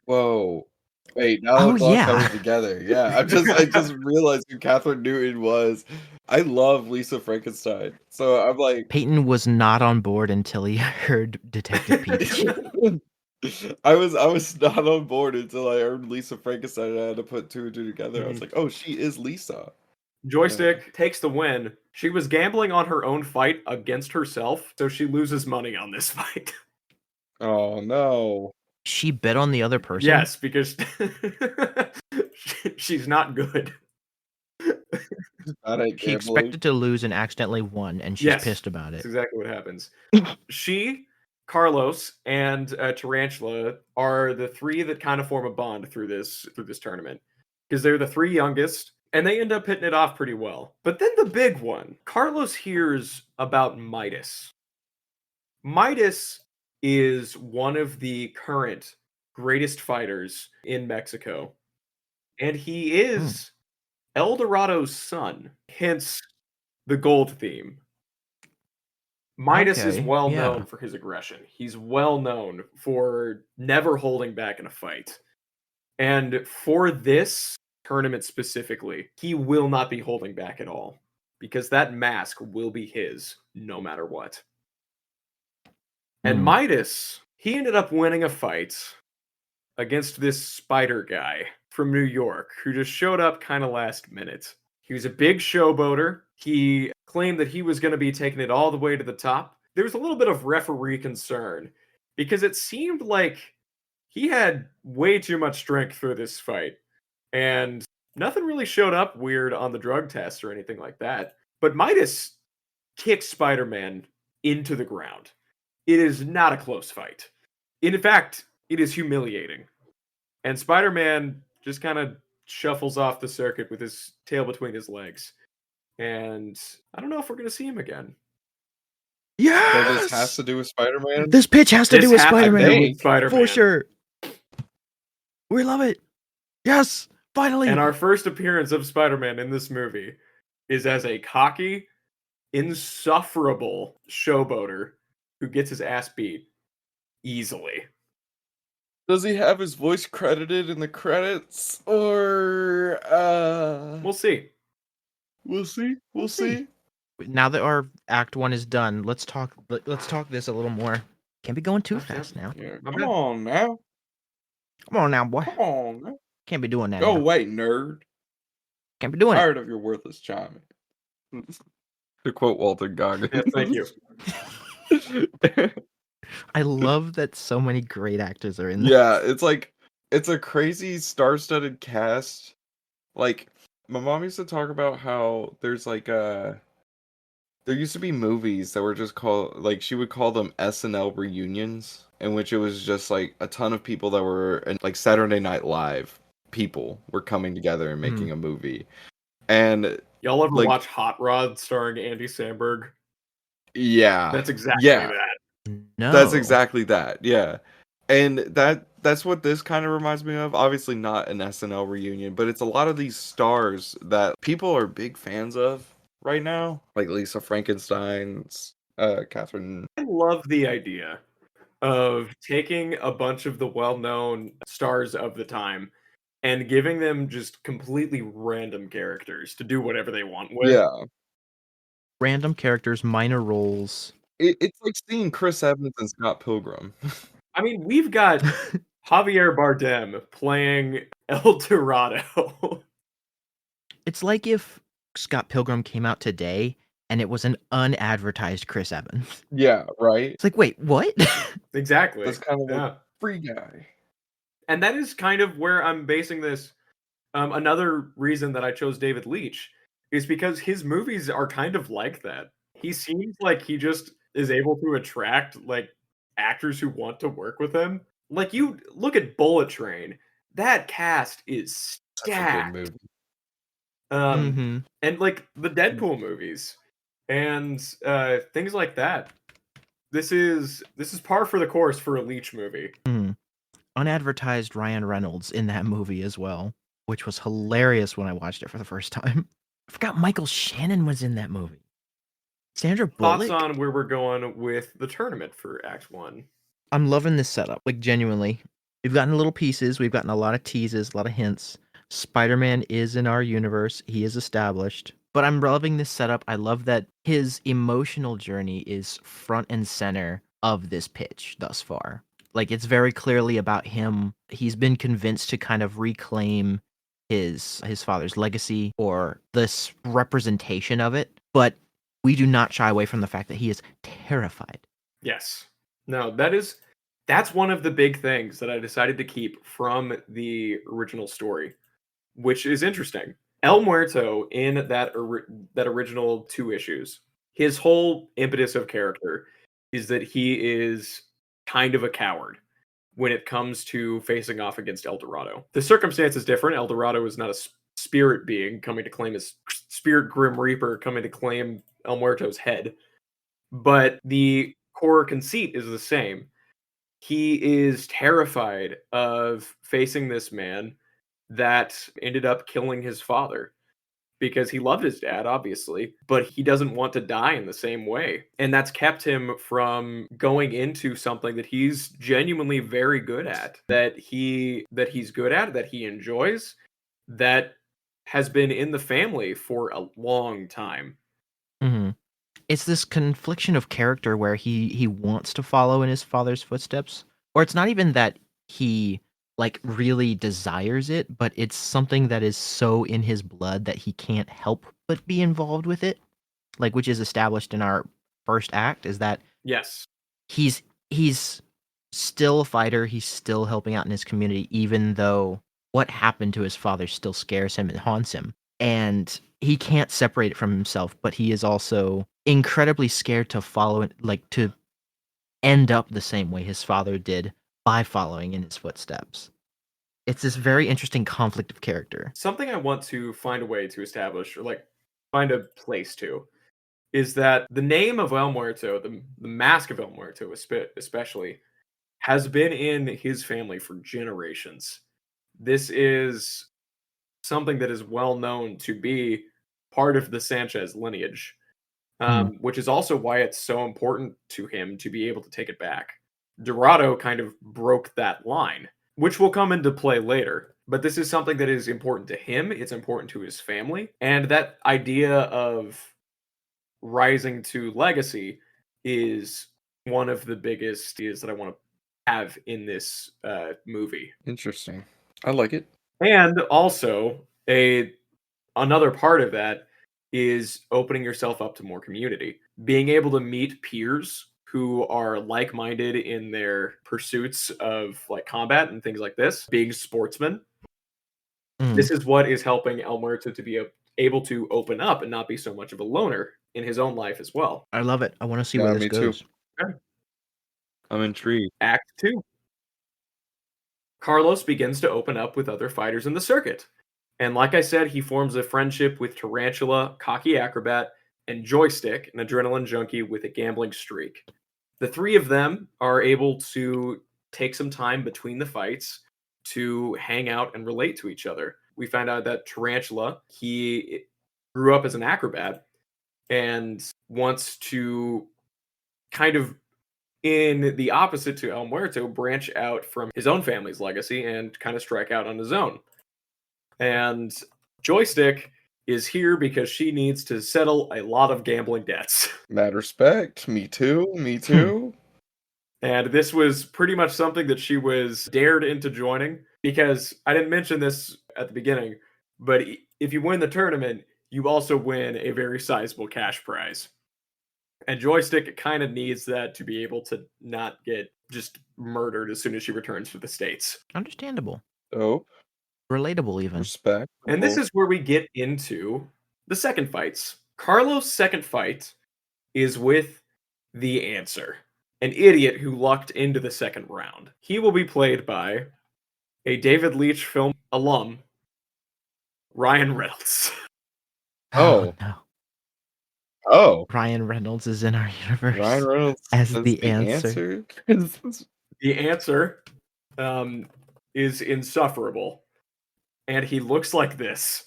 Whoa. Wait, now Oh it's all yeah. coming together. Yeah, I just realized who Catherine Newton was. I love Lisa Frankenstein. So I'm like Peyton was not on board until he heard Detective Pikachu. I was not on board until I heard Lisa Frankenstein and I had to put two and two together. I was Mhm. like, oh, she is Lisa. Joystick takes the win. She was gambling on her own fight against herself, so she loses money on this fight. Oh no. She bet on the other person? Yes, because she's not good. Bad at She gambling. expected to lose and accidentally won, and she's Yes, pissed about that's it. exactly what happens. She, Carlos, and Tarantula are the three that kind of form a bond through this tournament because they're the three youngest, and they end up hitting it off pretty well. But then the big one, Carlos hears about Midas. Midas is one of the current greatest fighters in Mexico, and he is El Dorado's son, hence the gold theme. Midas is Okay, well yeah. known for his aggression. He's well known for never holding back in a fight. And for this tournament specifically, he will not be holding back at all because that mask will be his no matter what. And Midas, he ended up winning a fight against this spider guy from New York who just showed up kind of last minute. He was a big showboater. He claimed that he was going to be taking it all the way to the top. There was a little bit of referee concern because it seemed like he had way too much strength for this fight. And nothing really showed up weird on the drug test or anything like that. But Midas kicked Spider-Man into the ground. It is not a close fight. In fact, it is humiliating. And Spider-Man just kind of shuffles off the circuit with his tail between his legs. And I don't know if we're going to see him again. So this has Yes! to do with Spider-Man? This pitch has to This do with has to do Spider-Man. with Spider-Man. For sure. We love it. Yes, finally. And our first appearance of Spider-Man in this movie is as a cocky, insufferable showboater who gets his ass beat easily. Does he have his voice credited in the credits? Or We'll see. We'll see. We'll see. Now that our act 1 is done, let's talk this a little more. Can't be going too fast now. Yeah, My come bad. on now. Come on now, boy. Come on now. Can't be doing that Go now. away, nerd. Can't be doing it. Tired of your worthless chiming. To quote Walter Goggins. Yeah, thank you. I love that so many great actors are in this. Yeah, it's a crazy star-studded cast. Like, my mom used to talk about how there's there used to be movies that were just called, like, she would call them SNL reunions, in which it was just like a ton of people that were like Saturday Night Live people were coming together and making a movie. And Y'all ever like, watch Hot Rod starring Andy Samberg? yeah. That's exactly Yeah. that. No. That's exactly that. Yeah. And that's what this kind of reminds me of. Obviously not an SNL reunion, but it's a lot of these stars that people are big fans of right now, like Lisa Frankenstein's Catherine. I love the idea of taking a bunch of the well-known stars of the time and giving them just completely random characters to do whatever they want with. Yeah. Random characters, minor roles. It's like seeing Chris Evans and Scott Pilgrim. I mean, we've got Javier Bardem playing El Dorado. It's like if Scott Pilgrim came out today and it was an unadvertised Chris Evans. Yeah, right? It's like, wait, what? Exactly. That's kind of like Yeah. free guy. And that is kind of where I'm basing this. Another reason that I chose David Leitch is because his movies are kind of like that. He seems like he just is able to attract like actors who want to work with him. Like you look at Bullet Train, that cast is Such a good stacked. movie. Mhm. And like the Deadpool movies and things like that. This is par for the course for a Leitch movie. Unadvertised Ryan Reynolds in that movie as well, which was hilarious when I watched it for the first time. I forgot Michael Shannon was in that movie. Sandra Thoughts Bullock. on where we're going with the tournament for Act 1? I'm loving this setup, like genuinely. We've gotten little pieces, we've gotten a lot of teases, a lot of hints. Spider-Man is in our universe, he is established. But I'm loving this setup. I love that his emotional journey is front and center of this pitch thus far. Like it's very clearly about him. He's been convinced to kind of reclaim his father's legacy or this representation of it, but we do not shy away from the fact that he is terrified. Yes. No, that's one of the big things that I decided to keep from the original story, which is interesting. El Muerto in that original 2 issues, his whole impetus of character is that he is kind of a coward when it comes to facing off against El Dorado. The circumstance is different. El Dorado is not a spirit being coming to claim his spirit Grim Reaper coming to claim El Muerto's head, but the core conceit is the same. He is terrified of facing this man that ended up killing his father because he loved his dad, obviously, but he doesn't want to die in the same way. And that's kept him from going into something that he's genuinely very good at, that he's good at, that he enjoys, that has been in the family for a long time. Mhm. It's this confliction of character where he wants to follow in his father's footsteps, or it's not even that he like really desires it, but it's something that is so in his blood that he can't help but be involved with it. Like which is established in our first act is that Yes. he's still a fighter, he's still helping out in his community even though what happened to his father still scares him and haunts him. And he can't separate it from himself, but he is also incredibly scared to follow it, like to end up the same way his father did by following in his footsteps. It's this very interesting conflict of character. Something I want to find a way to establish, or like find a place to, is that the name of El Muerto, the mask of El Muerto especially, has been in his family for generations. This is something that is well known to be part of the Sanchez lineage, which is also why it's so important to him to be able to take it back. Dorado kind of broke that line, which will come into play later. But this is something that is important to him, it's important to his family, and that idea of rising to legacy is one of the biggest ideas that I want to have in this movie. Interesting. I like it. And also, another part of that is opening yourself up to more community. Being able to meet peers who are like-minded in their pursuits of like combat and things like this, being sportsmen. Mm, This is what is helping El Muerto to be able to open up and not be so much of a loner in his own life as well. I love it. I want to see where Yeah, this me too. goes. Okay. I'm intrigued. Act 2. Carlos begins to open up with other fighters in the circuit. And like I said, he forms a friendship with Tarantula, Cocky Acrobat, and Joystick, an adrenaline junkie with a gambling streak. The three of them are able to take some time between the fights to hang out and relate to each other. We found out that Tarantula, he grew up as an acrobat and wants to kind of, in the opposite to El Muerto, branch out from his own family's legacy and kind of strike out on his own. And Joystick is here because she needs to settle a lot of gambling debts. Mad respect. Me too. Me Hmm. too. And this was pretty much something that she was dared into joining because I didn't mention this at the beginning, but if you win the tournament, you also win a very sizable cash prize. And Joystick kind of needs that to be able to not get just murdered as soon as she returns to the States. Understandable. Dope. Relatable, even. Respect. And this is where we get into the second fights. Carlos' second fight is with the Answer, an idiot who lucked into the second round. He will be played by a David Leitch film alum, Ryan Reynolds. Oh. no. Oh. Ryan Reynolds is in our universe Ryan Reynolds as as the answer. The Answer is insufferable, and he looks like this.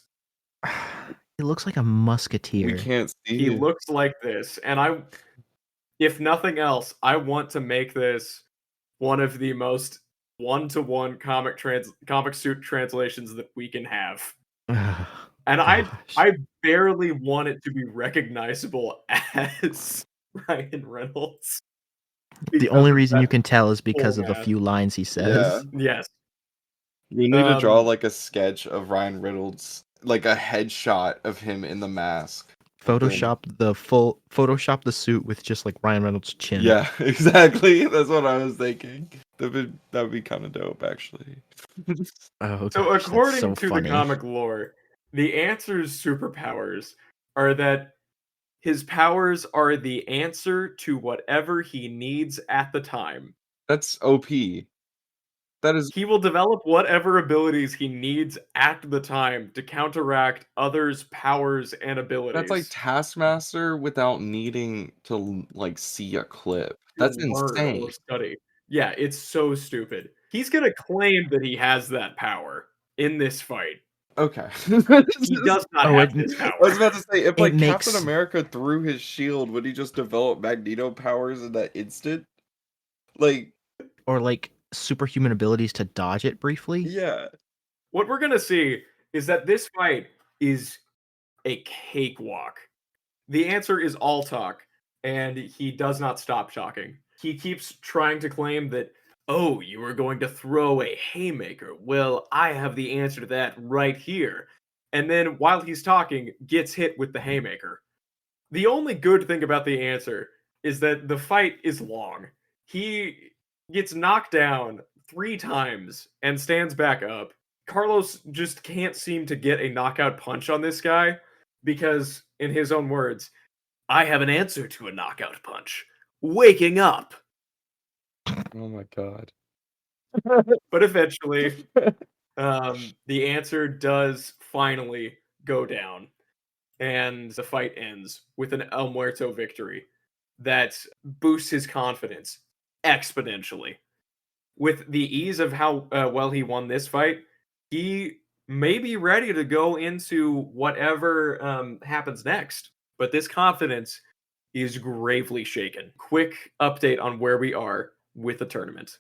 He looks like a musketeer. We can't see He it. looks like this, and if nothing else, I want to make this one of the most one-to-one comic suit translations that we can have. Ugh, And gosh. I barely want it to be recognizable as Ryan Reynolds. The because only of reason that you can tell is because full of the mask. few lines he says. Yeah. Yes. We need to draw Um, like a sketch of Ryan Reynolds, like a headshot of him in the mask. Photoshop the suit with just like Ryan Reynolds' chin. Yeah, exactly. That's what I was thinking. That would be kind of dope, actually. Oh, So gosh, that's according so to funny. the comic lore, the Answer's superpowers are that his powers are the answer to whatever he needs at the time. That's OP. That is He will develop whatever abilities he needs at the time to counteract others' powers and abilities. that's like Taskmaster without needing to like see a clip. To That's learn insane. or study. Yeah, it's so stupid. He's gonna claim that he has that power in this fight. Okay. He does not Oh, have this I was power. about to say, if It like makes- Captain America threw his shield, would he just develop Magneto powers in that instant? Like, Or like superhuman abilities to dodge it briefly. yeah. What we're gonna see is that this fight is a cakewalk. The Answer is all talk, and he does not stop talking. He keeps trying to claim that, oh, you were going to throw a haymaker. Well, I have the answer to that right here. And then while he's talking, gets hit with the haymaker. The only good thing about the Answer is that the fight is long. He gets knocked down 3 times and stands back up. Carlos just can't seem to get a knockout punch on this guy because, in his own words, I have an answer to a knockout punch. Waking up. Oh my god. But eventually, the Answer does finally go down, and the fight ends with an El Muerto victory that boosts his confidence exponentially. With the ease of how well he won this fight, he may be ready to go into whatever happens next. But this confidence is gravely shaken. Quick update on where we are with the tournament.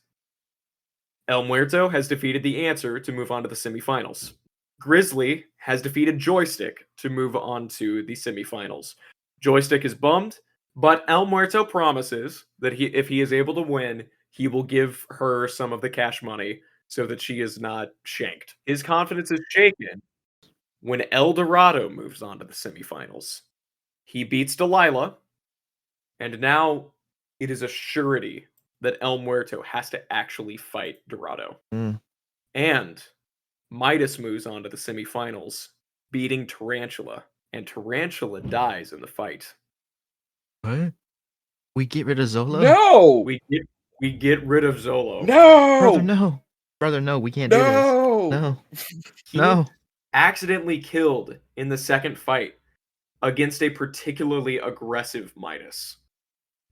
El Muerto has defeated the Answer to move on to the semifinals. Grizzly has defeated Joystick to move on to the semifinals. Joystick is bummed, but El Muerto promises that if he is able to win, he will give her some of the cash money so that she is not shanked. His confidence is shaken when El Dorado moves on to the semifinals. He beats Delilah, and now it is a surety that El Muerto has to actually fight Dorado. Mm. And Midas moves on to the semifinals, beating Tarantula, and Tarantula dies in the fight. What? We get rid of Zolo? No! We get rid of Zolo. Brother, No! no. Brother, no, we can't do this. No! No. He No. accidentally killed in the second fight against a particularly aggressive Midas.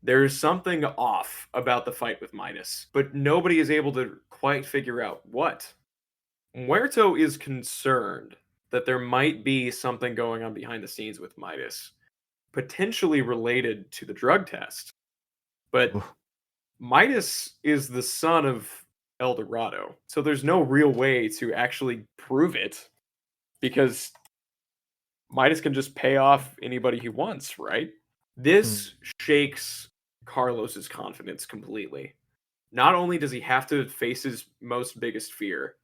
There is something off about the fight with Midas, but nobody is able to quite figure out what. Muerto is concerned that there might be something going on behind the scenes with Midas, potentially related to the drug test. But Oof. Midas is the son of El Dorado, so there's no real way to actually prove it because Midas can just pay off anybody he wants, right? This shakes Carlos's confidence completely. Not only does he have to face his most biggest fear,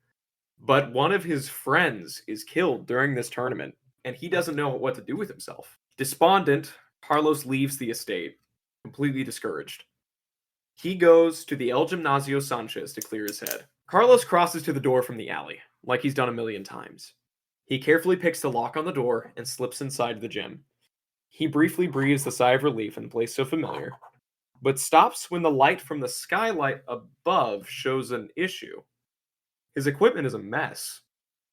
but one of his friends is killed during this tournament, and he doesn't know what to do with himself. Despondent, Carlos leaves the estate, completely discouraged. He goes to the El Gimnasio Sanchez to clear his head. Carlos crosses to the door from the alley, like he's done a million times. He carefully picks the lock on the door and slips inside the gym. He briefly breathes a sigh of relief in the place so familiar, but stops when the light from the skylight above shows an issue. His equipment is a mess.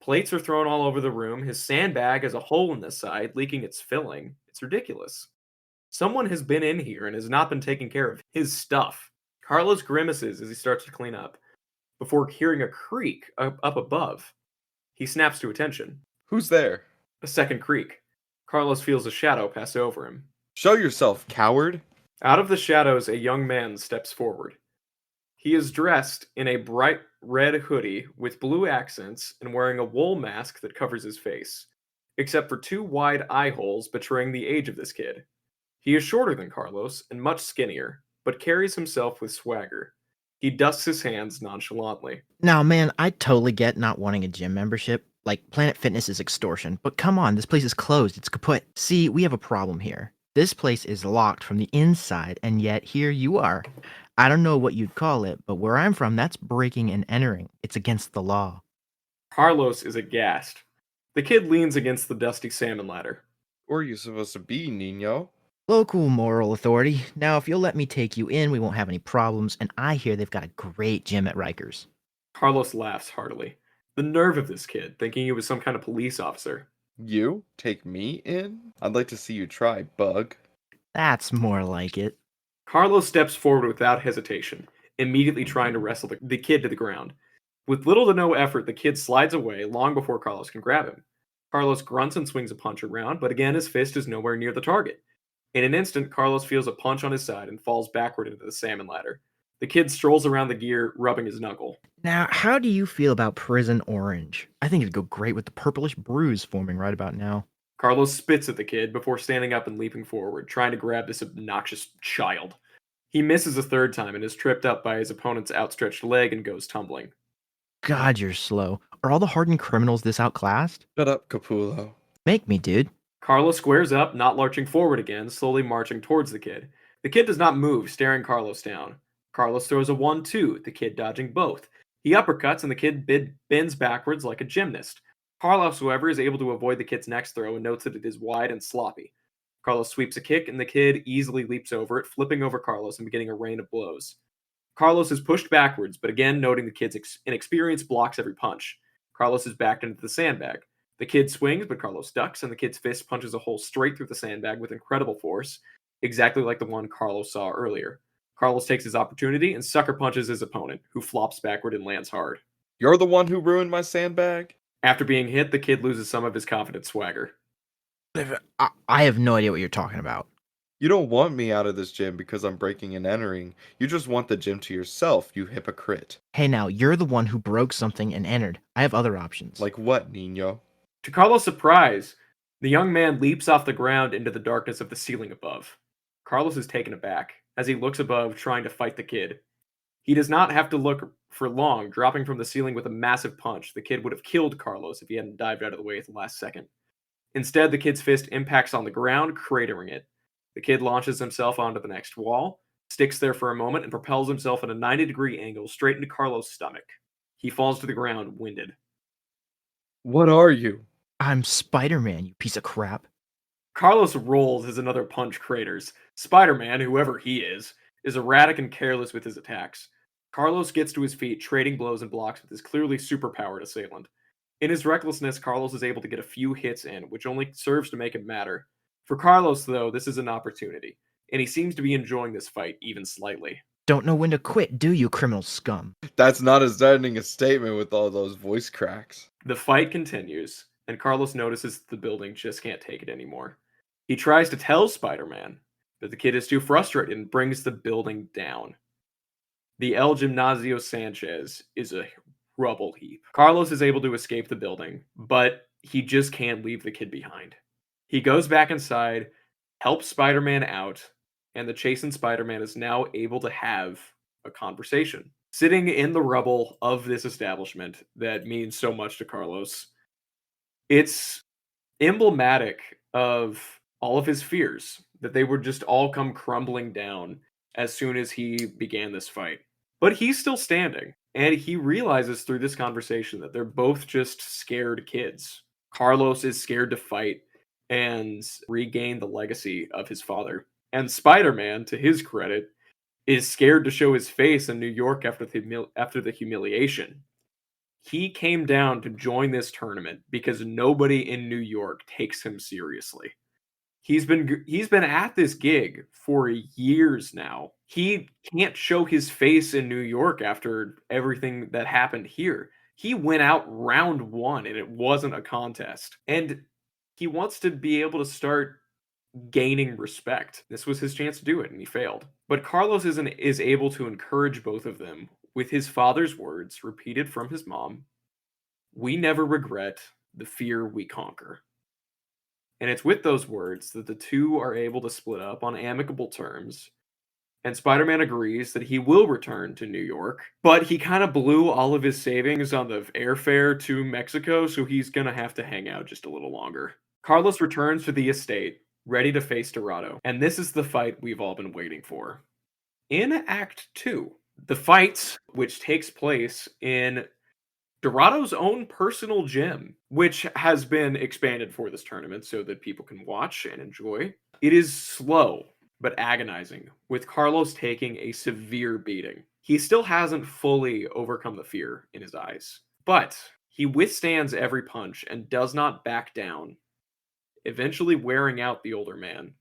Plates are thrown all over the room. His sandbag has a hole in the side, leaking its filling. It's ridiculous. Someone has been in here and has not been taking care of his stuff. Carlos grimaces as he starts to clean up, before hearing a creak up above. He snaps to attention. Who's there? A second creak. Carlos feels a shadow pass over him. Show yourself, coward! Out of the shadows, a young man steps forward. He is dressed in a bright red hoodie with blue accents and wearing a wool mask that covers his face, except for two wide eye holes betraying the age of this kid. He is shorter than Carlos and much skinnier, but carries himself with swagger. He dusts his hands nonchalantly. Now, man, I totally get not wanting a gym membership. Like, Planet Fitness is extortion. But come on, this place is closed. It's kaput. See, we have a problem here. This place is locked from the inside, and yet here you are. I don't know what you'd call it, but where I'm from, that's breaking and entering. It's against the law. Carlos is aghast. The kid leans against the dusty salmon ladder. Where are you supposed to be, Nino? Local moral authority. Now, if you'll let me take you in, we won't have any problems, and I hear they've got a great gym at Rikers. Carlos laughs heartily. The nerve of this kid, thinking he was some kind of police officer. You? Take me in? I'd like to see you try, bug. That's more like it. Carlos steps forward without hesitation, immediately trying to wrestle the kid to the ground. With little to no effort, the kid slides away long before Carlos can grab him. Carlos grunts and swings a punch around, but again his fist is nowhere near the target. In an instant, Carlos feels a punch on his side and falls backward into the salmon ladder. The kid strolls around the gear, rubbing his knuckle. Now, how do you feel about Prison Orange? I think it'd go great with the purplish bruise forming right about now. Carlos spits at the kid before standing up and leaping forward, trying to grab this obnoxious child. He misses a third time and is tripped up by his opponent's outstretched leg and goes tumbling. God, you're slow. Are all the hardened criminals this outclassed? Shut up, Capullo. Make me, dude. Carlos squares up, not lurching forward again, slowly marching towards the kid. The kid does not move, staring Carlos down. Carlos throws a 1-2, the kid dodging both. He uppercuts and the kid bends backwards like a gymnast. Carlos, however, is able to avoid the kid's next throw and notes that it is wide and sloppy. Carlos sweeps a kick and the kid easily leaps over it, flipping over Carlos and beginning a rain of blows. Carlos is pushed backwards, but again, noting the kid's inexperience, blocks every punch. Carlos is backed into the sandbag. The kid swings, but Carlos ducks, and the kid's fist punches a hole straight through the sandbag with incredible force, exactly like the one Carlos saw earlier. Carlos takes his opportunity and sucker punches his opponent, who flops backward and lands hard. You're the one who ruined my sandbag? After being hit, the kid loses some of his confident swagger. I have no idea what you're talking about. You don't want me out of this gym because I'm breaking and entering. You just want the gym to yourself, you hypocrite. Hey now, you're the one who broke something and entered. I have other options. Like what, Nino? To Carlos' surprise, the young man leaps off the ground into the darkness of the ceiling above. Carlos is taken aback as he looks above, trying to fight the kid. He does not have to look for long, dropping from the ceiling with a massive punch. The kid would have killed Carlos if he hadn't dived out of the way at the last second. Instead, the kid's fist impacts on the ground, cratering it. The kid launches himself onto the next wall, sticks there for a moment, and propels himself at a 90-degree angle straight into Carlos' stomach. He falls to the ground, winded. What are you? I'm Spider-Man, you piece of crap. Carlos rolls as another punch craters. Spider-Man, whoever he is erratic and careless with his attacks. Carlos gets to his feet, trading blows and blocks with his clearly superpowered assailant. In his recklessness, Carlos is able to get a few hits in, which only serves to make him madder. For Carlos, though, this is an opportunity, and he seems to be enjoying this fight even slightly. Don't know when to quit, do you, criminal scum? That's not as ending a statement with all those voice cracks. The fight continues, and Carlos notices that the building just can't take it anymore. He tries to tell Spider-Man, but the kid is too frustrated and brings the building down. The El Gimnasio Sanchez is a rubble heap. Carlos is able to escape the building, but he just can't leave the kid behind. He goes back inside, helps Spider-Man out, and the chastened Spider-Man is now able to have a conversation. Sitting in the rubble of this establishment that means so much to Carlos, it's emblematic of all of his fears, that they would just all come crumbling down as soon as he began this fight. But he's still standing, and he realizes through this conversation that they're both just scared kids. Carlos is scared to fight and regain the legacy of his father. And Spider-Man, to his credit, is scared to show his face in New York after the humiliation. He came down to join this tournament because nobody in New York takes him seriously. He's been at this gig for years now. He can't show his face in New York after everything that happened here. He went out round 1 and it wasn't a contest. And he wants to be able to start gaining respect. This was his chance to do it and he failed. But Carlos is able to encourage both of them with his father's words repeated from his mom. We never regret the fear we conquer. And it's with those words that the two are able to split up on amicable terms. And Spider-Man agrees that he will return to New York, but he kind of blew all of his savings on the airfare to Mexico, so he's going to have to hang out just a little longer. Carlos returns to the estate, ready to face Dorado. And this is the fight we've all been waiting for. In Act 2, the fight, which takes place in Dorado's own personal gym, which has been expanded for this tournament so that people can watch and enjoy. It is slow, but agonizing, with Carlos taking a severe beating. He still hasn't fully overcome the fear in his eyes, but he withstands every punch and does not back down, eventually wearing out the older man.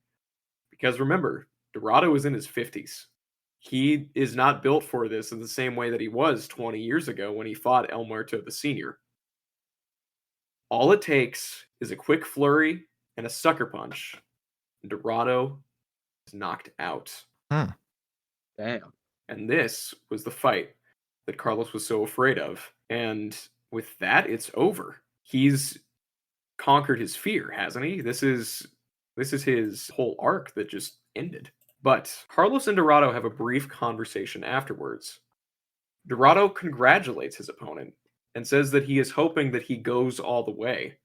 Because remember, Dorado is in his 50s. He is not built for this in the same way that he was 20 years ago when he fought El Muerto the Senior. All it takes is a quick flurry and a sucker punch, and Dorado is knocked out. Damn. And this was the fight that Carlos was so afraid of. And with that, it's over. He's conquered his fear, hasn't he? This is his whole arc that just ended. But Carlos and Dorado have a brief conversation afterwards. Dorado congratulates his opponent and says that he is hoping that he goes all the way,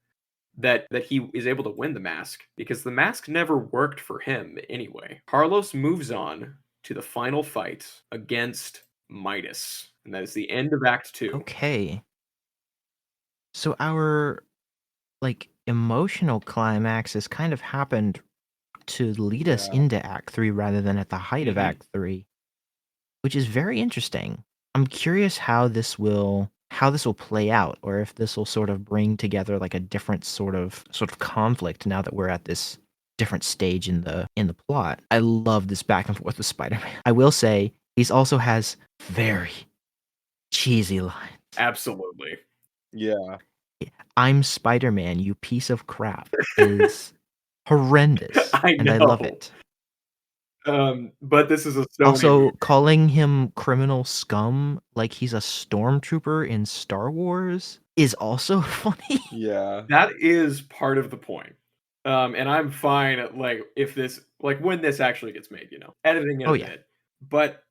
that he is able to win the mask, because the mask never worked for him anyway. Carlos moves on to the final fight against Midas, and that is the end of Act 2. Okay. So our emotional climax has kind of happened to lead us into Act 3 rather than at the height of Act 3, which is very interesting. I'm curious how this will play out, or if this will sort of bring together like a different sort of conflict now that we're at this different stage in the plot. I love this back and forth with Spider-Man. I will say he also has very cheesy lines. Absolutely. Yeah. I'm Spider-Man, you piece of crap, is horrendous. And I love it. But this is a Sony Also, movie. calling him criminal scum like he's a stormtrooper in Star Wars is also funny. Yeah. That is part of the point. And I'm fine at if this when this actually gets made, editing it a bit. But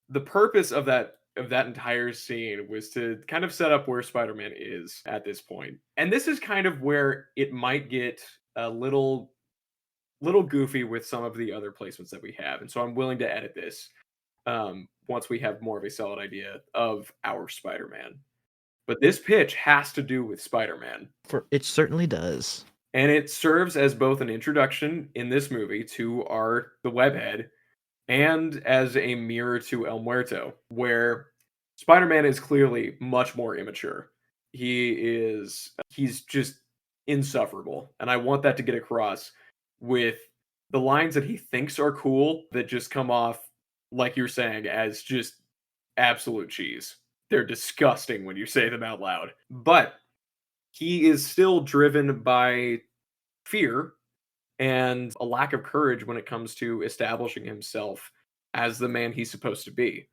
the purpose of that entire scene was to kind of set up where Spider-Man is at this point. And this is kind of where it might get a little goofy with some of the other placements that we have. And so I'm willing to edit this once we have more of a solid idea of our Spider-Man. But this pitch has to do with Spider-Man. For it certainly does. And it serves as both an introduction in this movie to the webhead and as a mirror to El Muerto, where Spider-Man is clearly much more immature. He's just insufferable. And I want that to get across with the lines that he thinks are cool that just come off, like you're saying, as just absolute cheese. They're disgusting when you say them out loud. But he is still driven by fear and a lack of courage when it comes to establishing himself as the man he's supposed to be,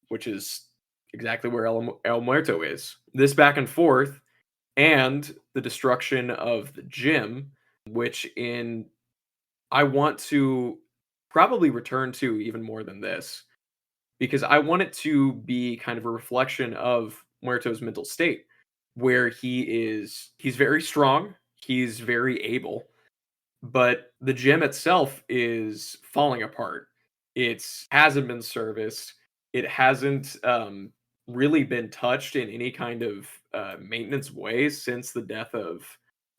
which is exactly where El Muerto is. This back and forth and the destruction of the gym, which I want to probably return to even more than this, because I want it to be kind of a reflection of Muerto's mental state, where he's very strong, he's very able, but the gym itself is falling apart. It hasn't been serviced. It hasn't really been touched in any kind of maintenance way since the death of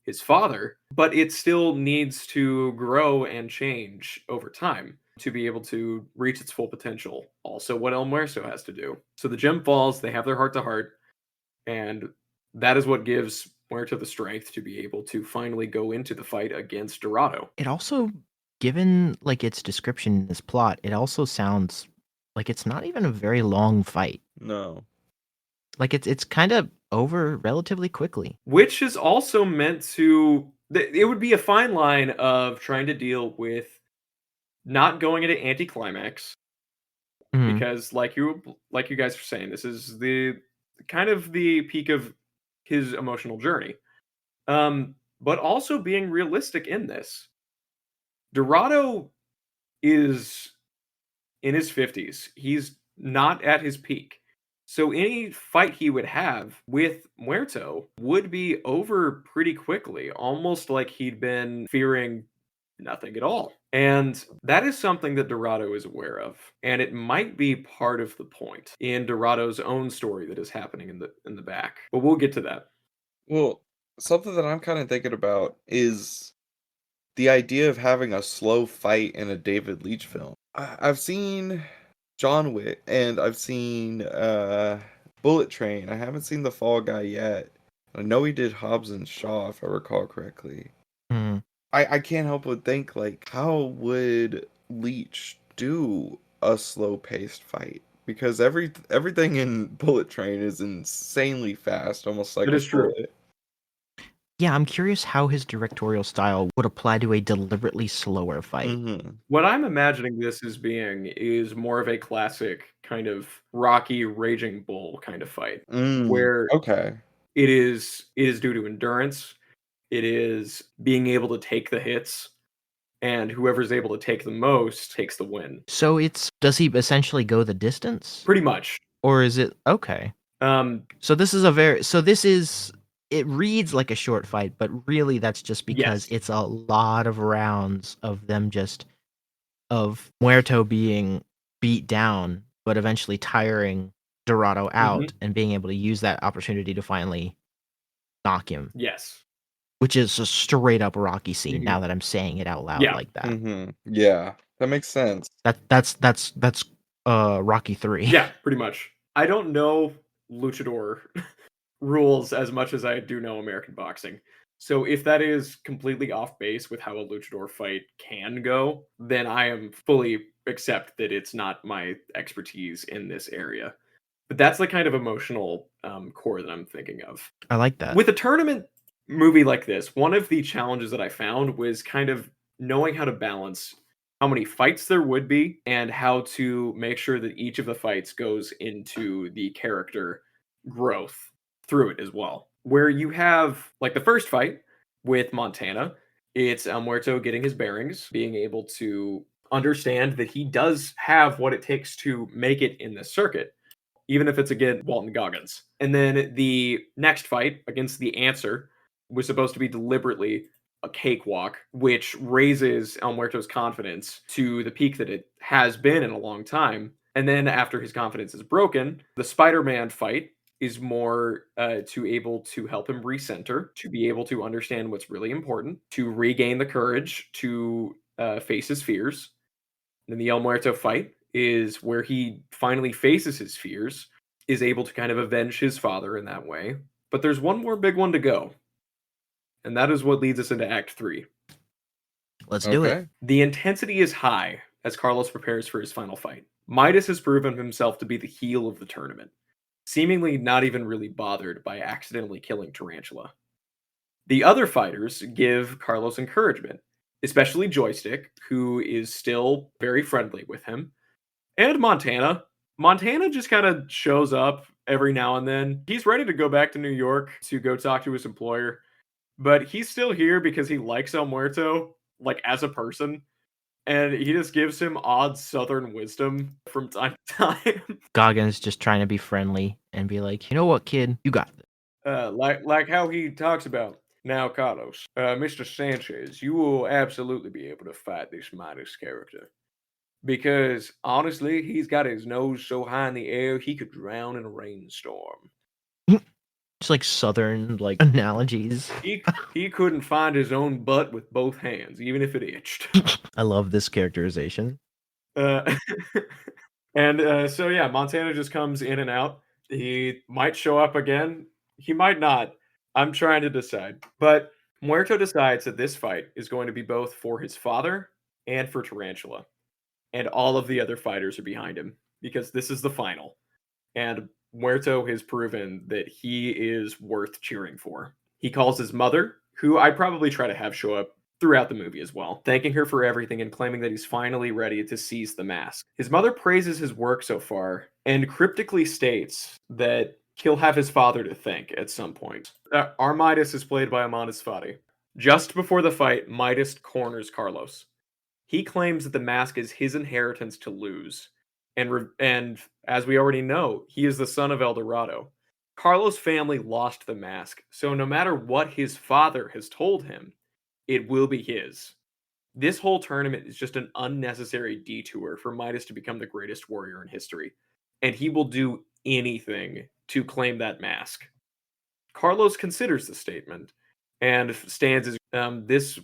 his father, but it still needs to grow and change over time to be able to reach its full potential. Also, what El Muerto has to do. So the gym falls, they have their heart to heart, and that is what gives Muerto the strength to be able to finally go into the fight against Dorado. It also, given like its description in this plot, it also sounds like it's not even a very long fight. No. Like it's kind of over relatively quickly. Which is also meant to. It would be a fine line of trying to deal with not going into anticlimax, Mhm. because like you guys are saying, this is the kind of the peak of his emotional journey. But also being realistic in this. Dorado is in his 50s. He's not at his peak. So any fight he would have with Muerto would be over pretty quickly, almost like he'd been fearing nothing at all. And that is something that Dorado is aware of, and it might be part of the point in Dorado's own story that is happening in the back. But we'll get to that. Well, something that I'm kind of thinking about is the idea of having a slow fight in a David Leitch film. I've seen John Wick and I've seen Bullet Train. I haven't seen The Fall Guy yet. I know he did Hobbs and Shaw, if I recall correctly. Mhm. I can't help but think, like, how would Leitch do a slow paced fight? Because everything in Bullet Train is insanely fast, almost like That a is true. bullet. Yeah, I'm curious how his directorial style would apply to a deliberately slower fight. Mm-hmm. What I'm imagining this as being is more of a classic kind of Rocky Raging Bull kind of fight, where Okay. it is due to endurance, it is being able to take the hits, and whoever's able to take the most takes the win. So does he essentially go the distance? Pretty much. Or is it okay? Um, So it reads like a short fight, but really that's just because yes. it's a lot of rounds of of Muerto being beat down, but eventually tiring Dorado out Mhm. and being able to use that opportunity to finally knock him, Yes. which is a straight up Rocky scene Mhm. now that I'm saying it out loud Yeah. like that. Mm-hmm. Yeah, that makes sense. That's Rocky 3. Yeah, pretty much. I don't know luchador rules as much as I do know American boxing. So if that is completely off base with how a luchador fight can go, then I am fully accept that it's not my expertise in this area. But that's the kind of emotional core that I'm thinking of. I like that. With a tournament movie like this, one of the challenges that I found was kind of knowing how to balance how many fights there would be and how to make sure that each of the fights goes into the character growth through it as well. Where you have like the first fight with Montana, it's Muerto getting his bearings, being able to understand that he does have what it takes to make it in this circuit, even if it's against Walton Goggins. And then the next fight against the Answer was supposed to be deliberately a cakewalk, which raises El Muerto's confidence to the peak that it has been in a long time. And then after his confidence is broken, the Spider-Man fight is more to able to help him recenter, to be able to understand what's really important, to regain the courage to face his fears. And then the El Muerto fight is where he finally faces his fears, is able to kind of avenge his father in that way. But there's one more big one to go, and that is what leads us into Act 3. Let's do it. Okay. The intensity is high as Carlos prepares for his final fight. Midas has proven himself to be the heel of the tournament, seemingly not even really bothered by accidentally killing Tarantula. The other fighters give Carlos encouragement, especially Joystick, who is still very friendly with him, and Montana. Montana just kind of shows up every now and then. He's ready to go back to New York to go talk to his employer, but he's still here because he likes El Muerto, like as a person, and he just gives him odd Southern wisdom from time to time. Goggins just trying to be friendly and be like, you know what, kid, you got this. Like how he talks about now, Carlos, Mr. Sanchez, you will absolutely be able to fight this Midas character. Because honestly, he's got his nose so high in the air he could drown in a rainstorm. Just like Southern like analogies. He couldn't find his own butt with both hands, even if it itched. I love this characterization. Uh, so yeah, Montana just comes in and out. He might show up again. He might not. I'm trying to decide. But Muerto decides that this fight is going to be both for his father and for Tarantula. And all of the other fighters are behind him because this is the final. And Muerto has proven that he is worth cheering for. He calls his mother, who I probably try to have show up throughout the movie as well, thanking her for everything and claiming that he's finally ready to seize the mask. His mother praises his work so far and cryptically states that he'll have his father to thank at some point. Our Midas is played by Amadis Fati. Just before the fight, Midas corners Carlos. He claims that the mask is his inheritance to lose. And as we already know, he is the son of El Dorado. Carlos' family lost the mask, so no matter what his father has told him, it will be his. This whole tournament is just an unnecessary detour for Midas to become the greatest warrior in history, and he will do anything to claim that mask. Carlos considers the statement and stands as this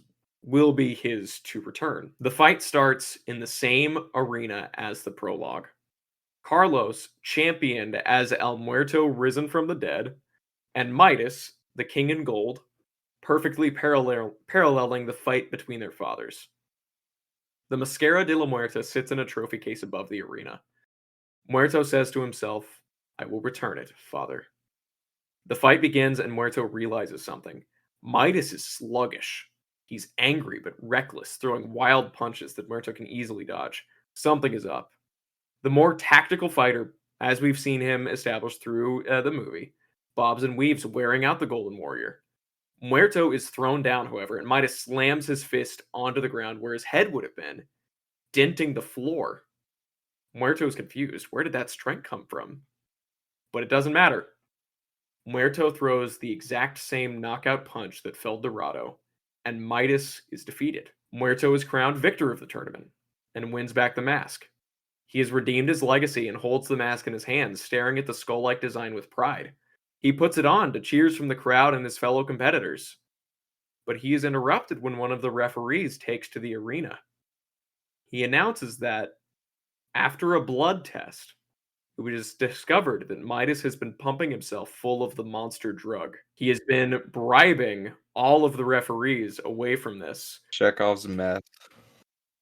will be his to return. The fight starts in the same arena as the prologue. Carlos, championed as El Muerto risen from the dead, and Midas, the king in gold, perfectly paralleling the fight between their fathers. The Mascara de la Muerta sits in a trophy case above the arena. Muerto says to himself, I will return it, father. The fight begins and Muerto realizes something. Midas is sluggish. He's angry but reckless, throwing wild punches that Muerto can easily dodge. Something is up. The more tactical fighter, as we've seen him established through the movie, bobs and weaves, wearing out the Golden Warrior. Muerto is thrown down, however, and Midas slams his fist onto the ground where his head would have been, denting the floor. Muerto is confused. Where did that strength come from? But it doesn't matter. Muerto throws the exact same knockout punch that felled Dorado, and Midas is defeated. Muerto is crowned victor of the tournament and wins back the mask. He has redeemed his legacy and holds the mask in his hands, staring at the skull-like design with pride. He puts it on to cheers from the crowd and his fellow competitors. But he is interrupted when one of the referees takes to the arena. He announces that after a blood test, it was discovered that Midas has been pumping himself full of the monster drug. He has been bribing all of the referees away from this. Chekhov's meth.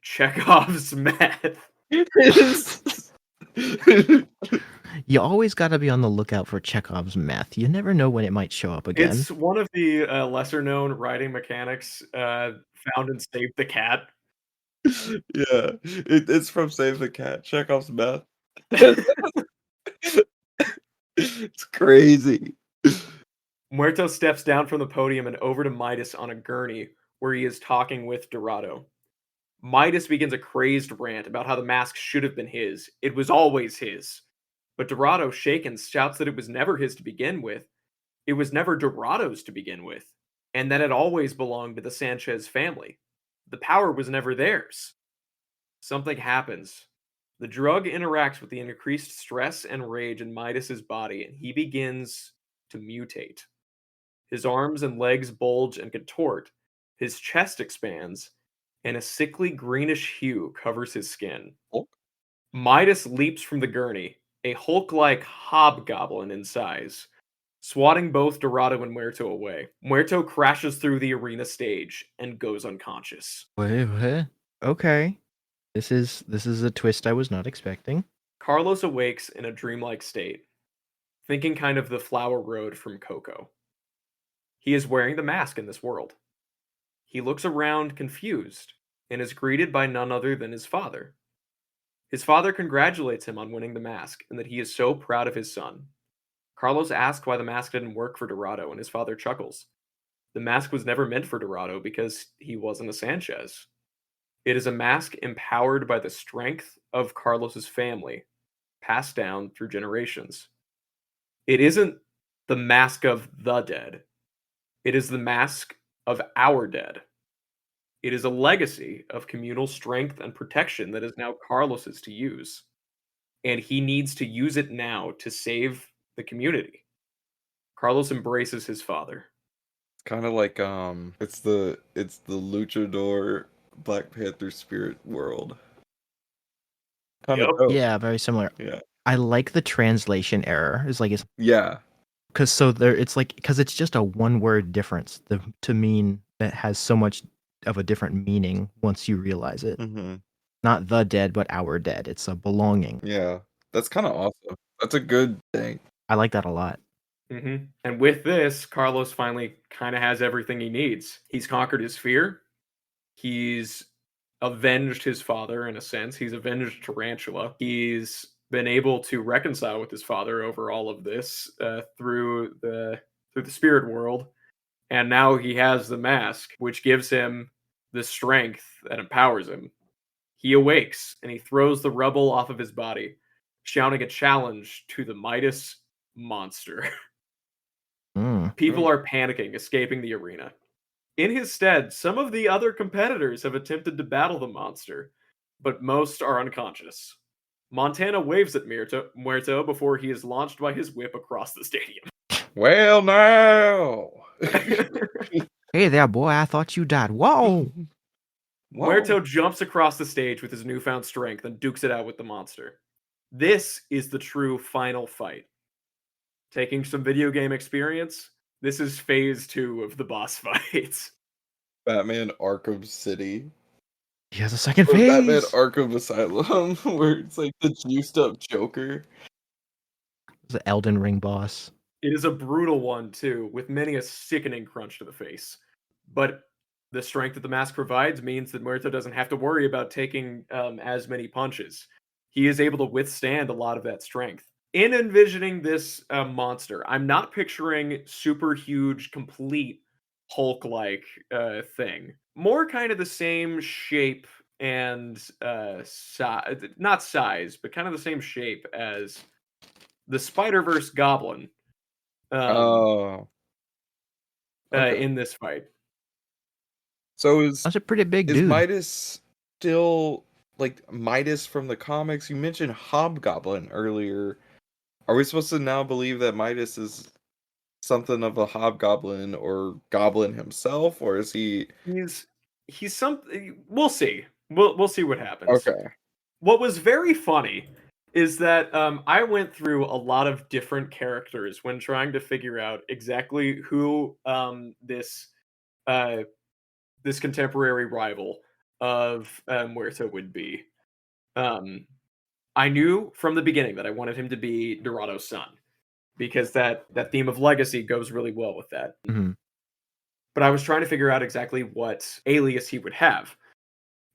Chekhov's meth. You always got to be on the lookout for Chekhov's meth. You never know when it might show up again. It's one of the lesser known writing mechanics found in Save the Cat. Yeah, it's from Save the Cat. Chekhov's meth. It's crazy. Muerto steps down from the podium and over to Midas on a gurney where he is talking with Dorado. Midas begins a crazed rant about how the mask should have been his. It was always his. But Dorado, shaken, shouts that it was never his to begin with. It was never Dorado's to begin with, and that it always belonged to the Sanchez family. The power was never theirs. Something happens. The drug interacts with the increased stress and rage in Midas's body, and he begins to mutate. His arms and legs bulge and contort, his chest expands, and a sickly greenish hue covers his skin. Hulk? Midas leaps from the gurney, a Hulk-like hobgoblin in size, swatting both Dorado and Muerto away. Muerto crashes through the arena stage and goes unconscious. What? Okay. This is a twist I was not expecting. Carlos awakes in a dreamlike state, thinking kind of the Flower Road from Coco. He is wearing the mask in this world. He looks around confused and is greeted by none other than his father. His father congratulates him on winning the mask and that he is so proud of his son. Carlos asks why the mask didn't work for Dorado, and his father chuckles. The mask was never meant for Dorado because he wasn't a Sanchez. It is a mask empowered by the strength of Carlos's family, passed down through generations. It isn't the mask of the dead. It is the mask of our dead. It is a legacy of communal strength and protection that is now Carlos's to use. And he needs to use it now to save the community. Carlos embraces his father. Kind of like it's the luchador Black Panther spirit world. Kind of Yep. dope. Yeah, very similar. Yeah. I like the translation error. It's like it's Yeah. because so there it's like because it's just a one word difference to mean that has so much of a different meaning once you realize it. Mm-hmm. Not the dead, but our dead. It's a belonging. Yeah. That's kind of awesome. That's a good thing. I like that a lot. And with this, Carlos finally kind of has everything he needs. He's conquered his fear. He's avenged his father in a sense. He's avenged Tarantula. He's been able to reconcile with his father over all of this through the spirit world, and now he has the mask, which gives him the strength that empowers him. He awakes and he throws the rubble off of his body, shouting a challenge to the Midas monster. People are panicking, escaping the arena. In his stead, some of the other competitors have attempted to battle the monster, but most are unconscious. Montana waves at Muerto before he is launched by his whip across the stadium. Well, now. Hey there, boy! I thought you died. Whoa! Muerto jumps across the stage with his newfound strength and dukes it out with the monster. This is the true final fight. Taking some video game experience, this is phase 2 of the boss fights. Batman Arkham City. He has a second Or phase. Batman Arkham Asylum, where it's like the juiced up Joker. It's an Elden Ring boss. It is a brutal one, too, with many a sickening crunch to the face. But the strength that the mask provides means that Muerto doesn't have to worry about taking as many punches. He is able to withstand a lot of that strength. In envisioning this monster, I'm not picturing super huge, complete Hulk-like thing. More kind of the same shape and size, not size, but kind of the same shape as the Spider-Verse Goblin Okay. in this fight. So That's a pretty big is dude. Midas still like Midas from the comics? You mentioned Hobgoblin earlier. Are we supposed to now believe that Midas is something of a hobgoblin or goblin himself, or is he? He's something. We'll see. We'll see what happens. Okay. What was very funny is that I went through a lot of different characters when trying to figure out exactly who this contemporary rival of Muerto would be. I knew from the beginning that I wanted him to be Dorado's son, because that theme of legacy goes really well with that. But I was trying to figure out exactly what alias he would have.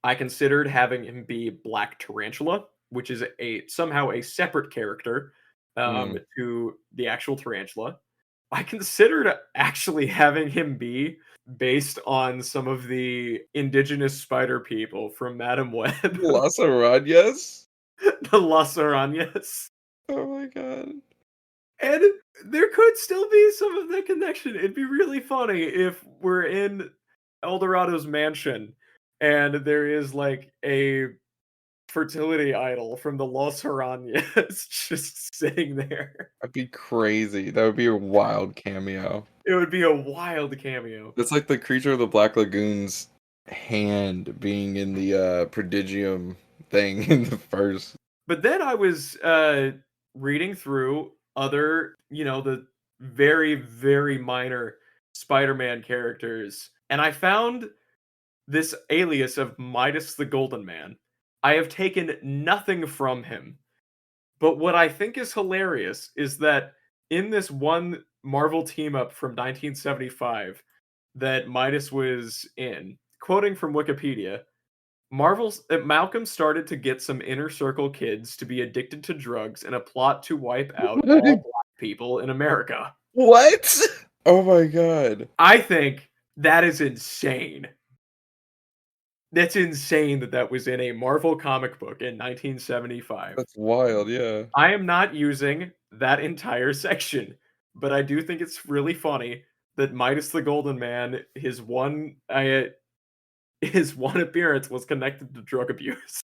I considered having him be Black Tarantula, which is somehow a separate character to the actual tarantula. I considered actually having him be based on some of the indigenous spider people from Madame Web, Las Arañas? the Las Arañas. Oh my god. And there could still be some of that connection. It'd be really funny if we're in Eldorado's mansion and there is like a fertility idol from the Los Arañas just sitting there. That'd be crazy. That would be a wild cameo. It would be a wild cameo. It's like the Creature of the Black Lagoon's hand being in the prodigium thing in the first. But then I was reading through other, the very, very minor Spider-Man characters, and I found this alias of Midas the Golden Man. I have taken nothing from him. But what I think is hilarious is that in this one Marvel team up from 1975 that Midas was in, quoting from Wikipedia, Malcolm started to get some inner circle kids to be addicted to drugs in a plot to wipe out all black people in America. What? Oh my god. I think that is insane. That's insane that that was in a Marvel comic book in 1975. That's wild, yeah. I am not using that entire section, but I do think it's really funny that Midas the Golden Man, his one appearance was connected to drug abuse.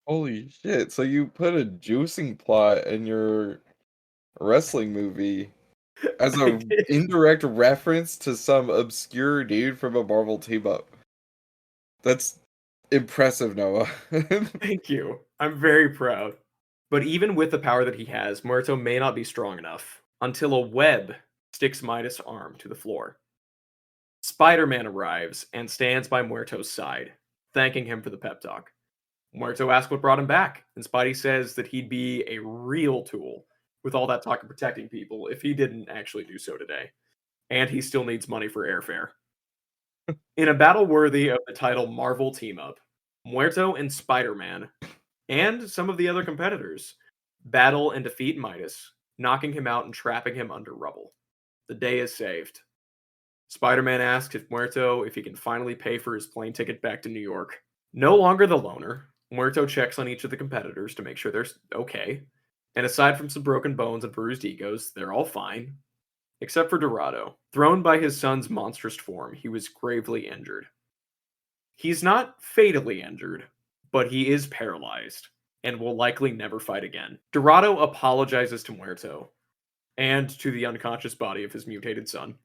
Holy shit. So you put a juicing plot in your wrestling movie as I a did. indirect reference to some obscure dude from a Marvel team up. That's impressive, Noah. Thank you. I'm very proud. But even with the power that he has, Muerto may not be strong enough until a web sticks Midas' arm to the floor. Spider-Man arrives and stands by Muerto's side, thanking him for the pep talk. Muerto asks what brought him back, and Spidey says that he'd be a real tool with all that talk of protecting people if he didn't actually do so today. And he still needs money for airfare. In a battle worthy of the title Marvel Team Up, Muerto and Spider-Man, and some of the other competitors, battle and defeat Midas, knocking him out and trapping him under rubble. The day is saved. Spider-Man asks Muerto if he can finally pay for his plane ticket back to New York. No longer the loner, Muerto checks on each of the competitors to make sure they're okay, and aside from some broken bones and bruised egos, they're all fine. Except for Dorado. Thrown by his son's monstrous form, he was gravely injured. He's not fatally injured, but he is paralyzed, and will likely never fight again. Dorado apologizes to Muerto, and to the unconscious body of his mutated son.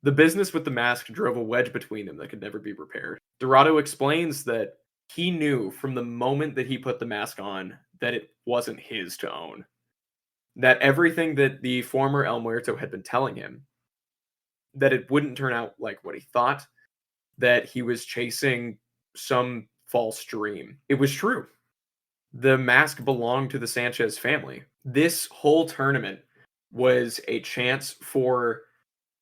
The business with the mask drove a wedge between them that could never be repaired. Dorado explains that he knew from the moment that he put the mask on that it wasn't his to own. That everything that the former El Muerto had been telling him, that it wouldn't turn out like what he thought, that he was chasing some false dream. It was true. The mask belonged to the Sanchez family. This whole tournament was a chance for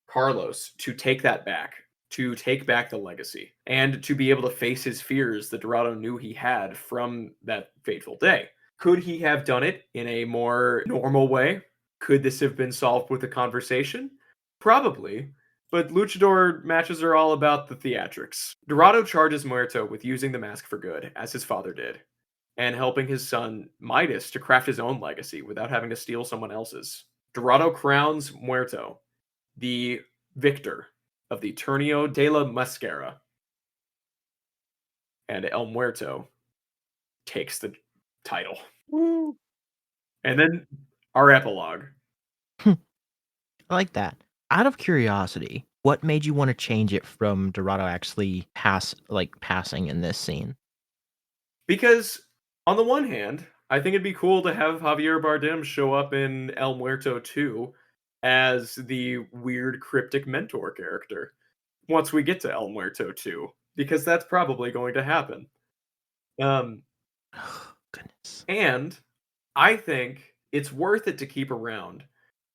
Carlos to take that back, to take back the legacy, and to be able to face his fears that Dorado knew he had from that fateful day. Could he have done it in a more normal way? Could this have been solved with a conversation? Probably, but luchador matches are all about the theatrics. Dorado charges Muerto with using the mask for good, as his father did, and helping his son Midas to craft his own legacy without having to steal someone else's. Dorado crowns Muerto the victor of the Torneo de la Mascara, and El Muerto takes the title. Woo. And then our epilogue. I like that. Out of curiosity, what made you want to change it from Dorado actually passing in this scene? Because on the one hand, I think it'd be cool to have Javier Bardem show up in El Muerto 2 as the weird cryptic mentor character once we get to El Muerto 2, because that's probably going to happen. Goodness. And I think it's worth it to keep around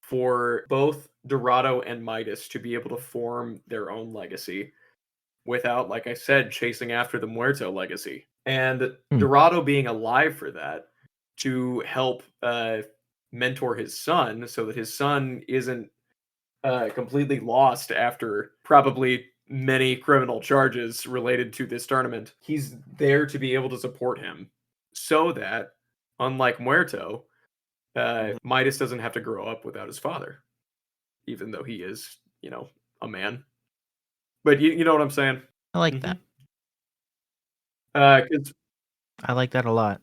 for both Dorado and Midas to be able to form their own legacy without, like I said, chasing after the Muerto legacy. And Dorado being alive for that to help mentor his son so that his son isn't completely lost after probably many criminal charges related to this tournament. He's there to be able to support him so that, unlike Muerto, Mhm. Midas doesn't have to grow up without his father, even though he is, a man. But you know what I'm saying? I like hmm that. 'Cause I like that a lot.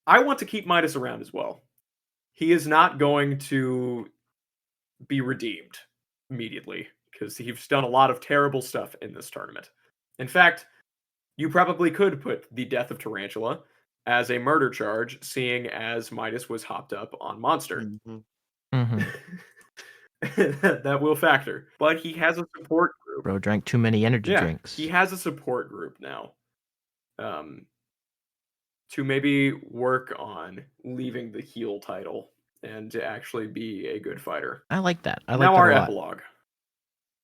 I want to keep Midas around as well. He is not going to be redeemed immediately because he's done a lot of terrible stuff in this tournament. In fact, you probably could put the death of Tarantula as a murder charge, seeing as Midas was hopped up on Monster. Mhm. Hmm. That will factor. But he has a support group. Bro drank too many energy Yeah, he drinks. has a support group now. Um, to maybe work on leaving the heel title and to actually be a good fighter. I like that. I like Now that our a lot. epilogue.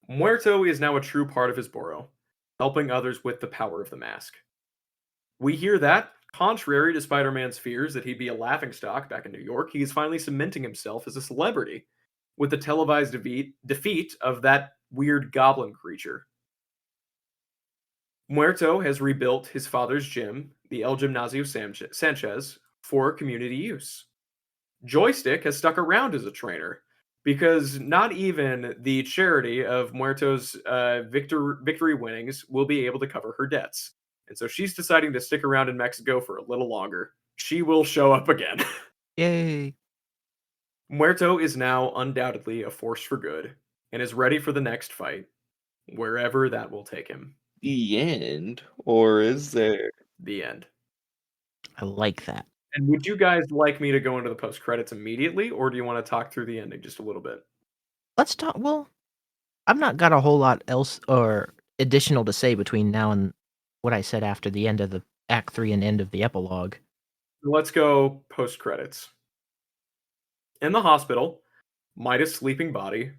Muerto is now a true part of his borough, helping others with the power of the mask. We hear that, contrary to Spider-Man's fears that he'd be a laughingstock back in New York, he is finally cementing himself as a celebrity with the televised defeat of that weird goblin creature. Muerto has rebuilt his father's gym, the El Gimnasio Sanchez, for community use. Joystick has stuck around as a trainer because not even the charity of Muerto's victory winnings will be able to cover her debts. And so she's deciding to stick around in Mexico for a little longer. She will show up again. Yay. Muerto is now undoubtedly a force for good and is ready for the next fight, wherever that will take him. The end, or is there? The end. I like that. And would you guys like me to go into the post credits immediately, or do you want to talk through the ending just a little bit? Let's talk. Well, I've not got a whole lot else or additional to say between now and what I said after the end of the Act 3 and end of the epilogue. Let's go post credits. In the hospital, Midas' sleeping body,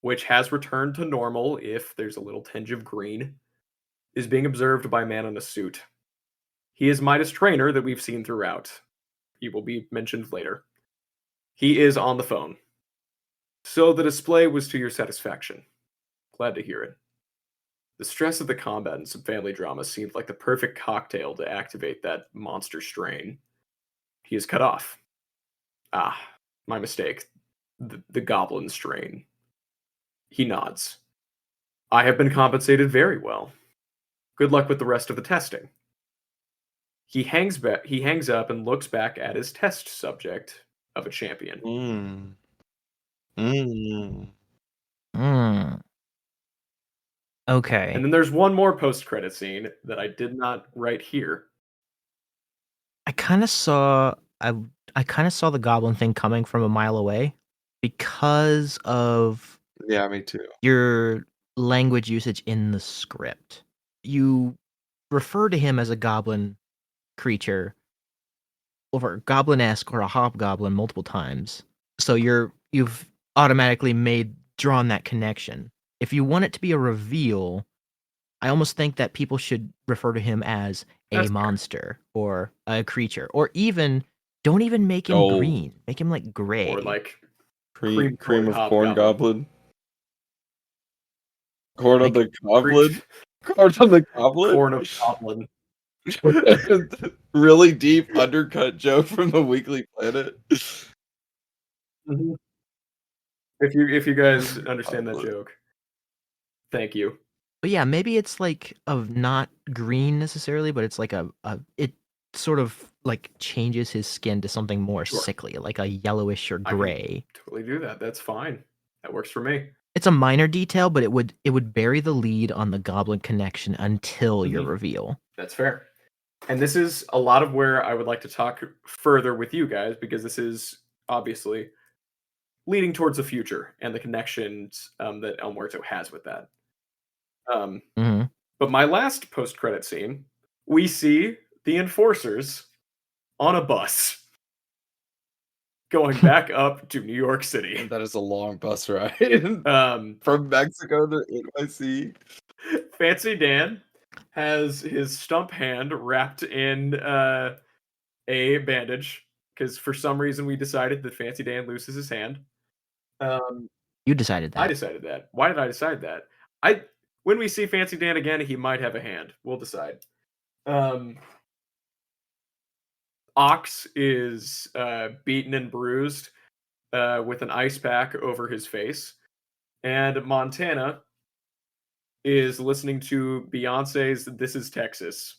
which has returned to normal if there's a little tinge of green, is being observed by a man in a suit. He is Midas' trainer that we've seen throughout. He will be mentioned later. He is on the phone. So the display was to your satisfaction. Glad to hear it. The stress of the combat and some family drama seemed like the perfect cocktail to activate that monster strain. He is cut off. Ah, my mistake. The goblin strain. He nods. I have been compensated very well. Good luck with the rest of the testing. He hangs up and looks back at his test subject of a champion. Mm. Mm. Hmm. Okay. And then there's one more post-credit scene that I did not write here. I kind of saw I kind of saw the goblin thing coming from a mile away because of Yeah, me too. your language usage in the script. You refer to him as a goblin creature or goblin-esque or a hobgoblin multiple times. So you've automatically drawn that connection. If you want it to be a reveal, I almost think that people should refer to him as a That's fair. monster or a creature, or even don't even make him Oh, green. Make him like gray. Or like cream Cream-colored of corn hobgoblin. goblin. Corn on Like the goblin. Corn on the goblin. Corn of goblin. Really deep undercut joke from the Weekly Planet. Mhm. If you guys understand that Goblin. joke, thank you. but yeah, maybe it's like of not green necessarily, but it's like it sort of like changes his skin to something more Sure. sickly, like a yellowish or I can gray. totally do that. That's fine. That works for me. It's a minor detail, but it would bury the lead on the goblin connection until your Mhm. reveal. That's fair. And this is a lot of where I would like to talk further with you guys because this is obviously leading towards the future and the connections that El Muerto has with that. Um, Mhm. but my last post-credit scene, we see the enforcers on a bus going back up to New York City. That is a long bus ride. From Mexico to NYC. Fancy Dan has his stump hand wrapped in a bandage because for some reason we decided that Fancy Dan loses his hand. Um, You decided I that. decided that. Why did I decide that? I When we see Fancy Dan again, he might have a hand. We'll decide. Um, Ox is beaten and bruised with an ice pack over his face, and Montana is listening to Beyonce's "This Is Texas."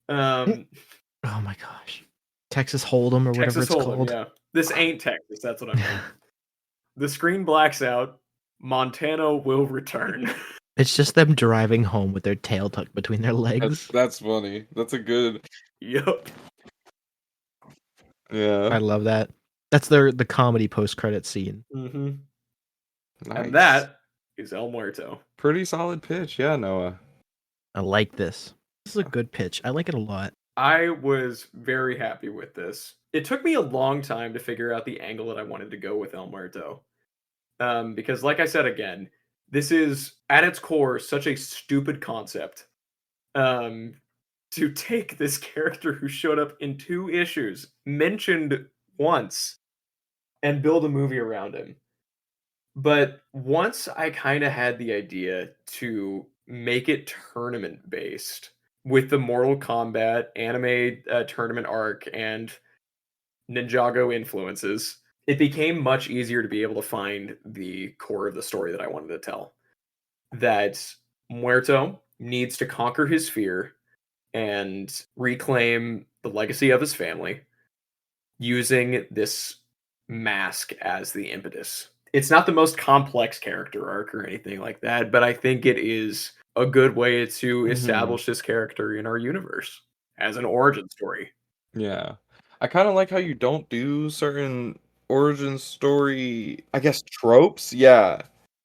Um, Oh my gosh. Texas Hold'em or whatever Texas it's Hold'em, called. yeah. This ain't Texas. That's what I meant. The screen blacks out. Montana will return. It's just them driving home with their tail tucked between their legs. That's funny. That's a good. Yup. Yeah. I love that. That's the comedy post-credit scene. Mm-hmm. Nice. And that is El Muerto. Pretty solid pitch. Yeah, Noah. I like this. This is a good pitch. I like it a lot. I was very happy with this. It took me a long time to figure out the angle that I wanted to go with El Muerto. Because, like I said again, this is, at its core, such a stupid concept. To take this character who showed up in 2 issues, mentioned once, and build a movie around him. But once I kind of had the idea to make it tournament based with the Mortal Kombat anime tournament arc and Ninjago influences, it became much easier to be able to find the core of the story that I wanted to tell. That Muerto needs to conquer his fear and reclaim the legacy of his family using this mask as the impetus. It's not the most complex character arc or anything like that, but I think it is a good way to establish this character in our universe as an origin story. Yeah. I kind of like how you don't do certain origin story, I guess, tropes. Yeah.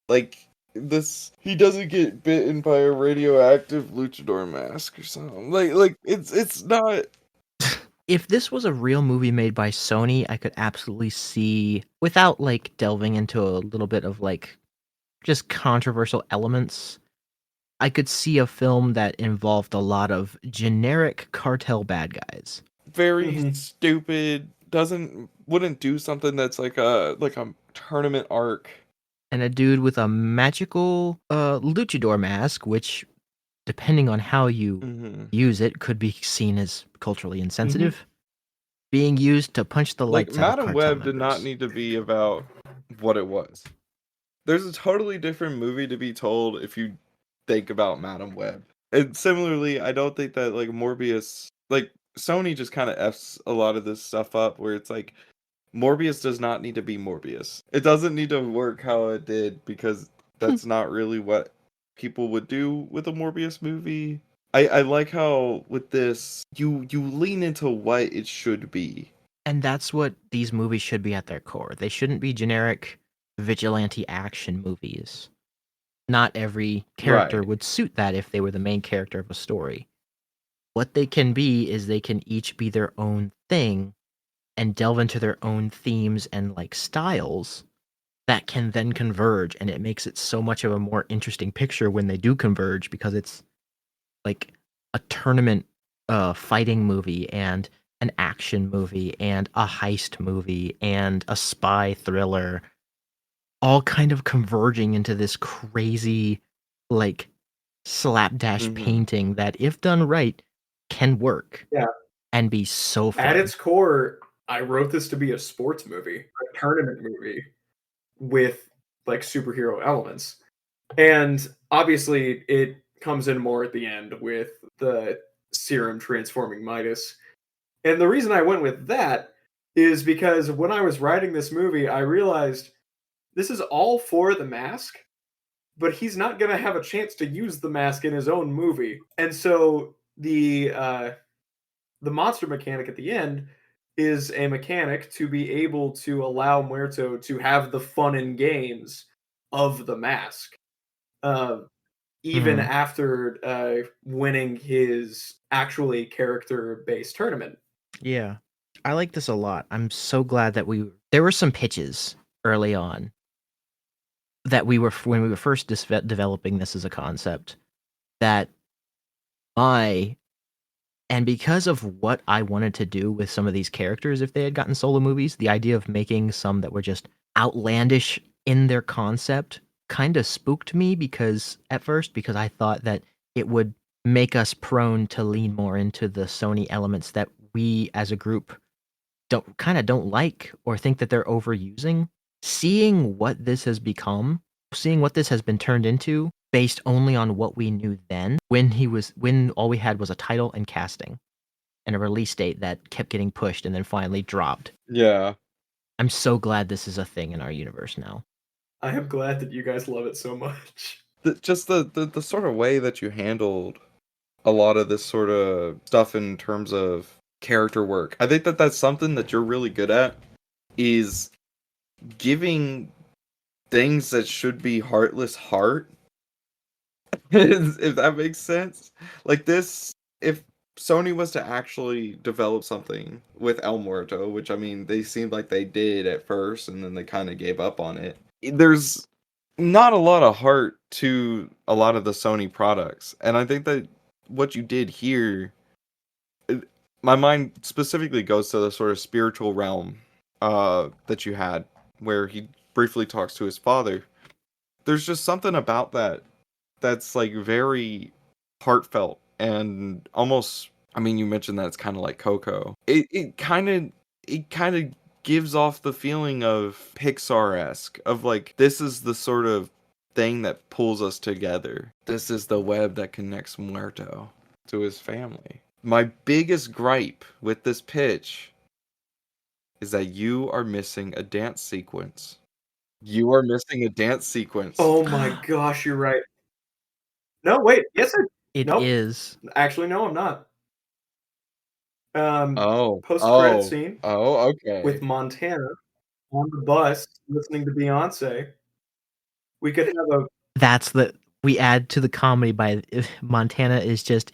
Like this, he doesn't get bitten by a radioactive luchador mask or something. Like it's not. If this was a real movie made by Sony, I could absolutely see, without like delving into a little bit of like just controversial elements, I could see a film that involved a lot of generic cartel bad guys. Very Mhm. stupid. Wouldn't do something that's like a tournament arc. And a dude with a magical luchador mask, which, depending on how you Mm-hmm. use it, could be seen as culturally insensitive, being used to punch the Like lights out of Madam cartel Web did not members. need to be about what it was. There's a totally different movie to be told if you think about Madam Web. And similarly, I don't think that like Morbius, like Sony just kind of f's a lot of this stuff up where it's like Morbius does not need to be Morbius. It doesn't need to work how it did because that's not really what people would do with a Morbius movie. I like how with this you lean into what it should be. And that's what these movies should be at their core. They shouldn't be generic vigilante action movies. Not every character Right. would suit that if they were the main character of a story. What they can be is they can each be their own thing and delve into their own themes and like styles that can then converge, and it makes it so much of a more interesting picture when they do converge, because it's like a tournament fighting movie and an action movie and a heist movie and a spy thriller, all kind of converging into this crazy like slapdash Mhm. painting that, if done right, can work Yeah. and be so fun. At its core, I wrote this to be a sports movie, a tournament movie with like superhero elements. And obviously, it comes in more at the end with the serum transforming Midas. And the reason I went with that is because when I was writing this movie, I realized this is all for the mask, but he's not going to have a chance to use the mask in his own movie. And so the monster mechanic at the end is a mechanic to be able to allow Muerto to have the fun and games of the mask. Uh, Even Mhm. after winning his actually character-based tournament. Yeah. I like this a lot. I'm so glad that there were some pitches early on that when we were first developing this as a concept, that my And because of what I wanted to do with some of these characters if they had gotten solo movies, the idea of making some that were just outlandish in their concept kind of spooked me because at first because I thought that it would make us prone to lean more into the Sony elements that we as a group don't like or think that they're overusing. Seeing what this has become, seeing what this has been turned into based only on what we knew then, when all we had was a title and casting and a release date that kept getting pushed and then finally dropped. Yeah. I'm so glad this is a thing in our universe now. I am glad that you guys love it so much. Just the sort of way that you handled a lot of this sort of stuff in terms of character work. I think that that's something that you're really good at, is giving things that should be heartless heart. If that makes sense. Like this, if Sony was to actually develop something with El Muerto, which I mean, they seemed like they did at first, and then they kind of gave up on it. There's not a lot of heart to a lot of the Sony products, and I think that what you did here, my mind specifically goes to the sort of spiritual realm that you had, where he briefly talks to his father. There's just something about that that's like very heartfelt and almost, I mean, you mentioned that it's kind of like Coco. It kind of gives off the feeling of Pixar-esque, of like, this is the sort of thing that pulls us together. This is the web that connects Muerto to his family. My biggest gripe with this pitch is that you are missing a dance sequence. You are missing a dance sequence. Oh my gosh, you're right. No, wait. Yes, It nope. is. Actually, no, I'm not. Oh, Post-credit scene okay. with Montana on the bus listening to Beyonce. We could have a That's the we add to the comedy by Montana is just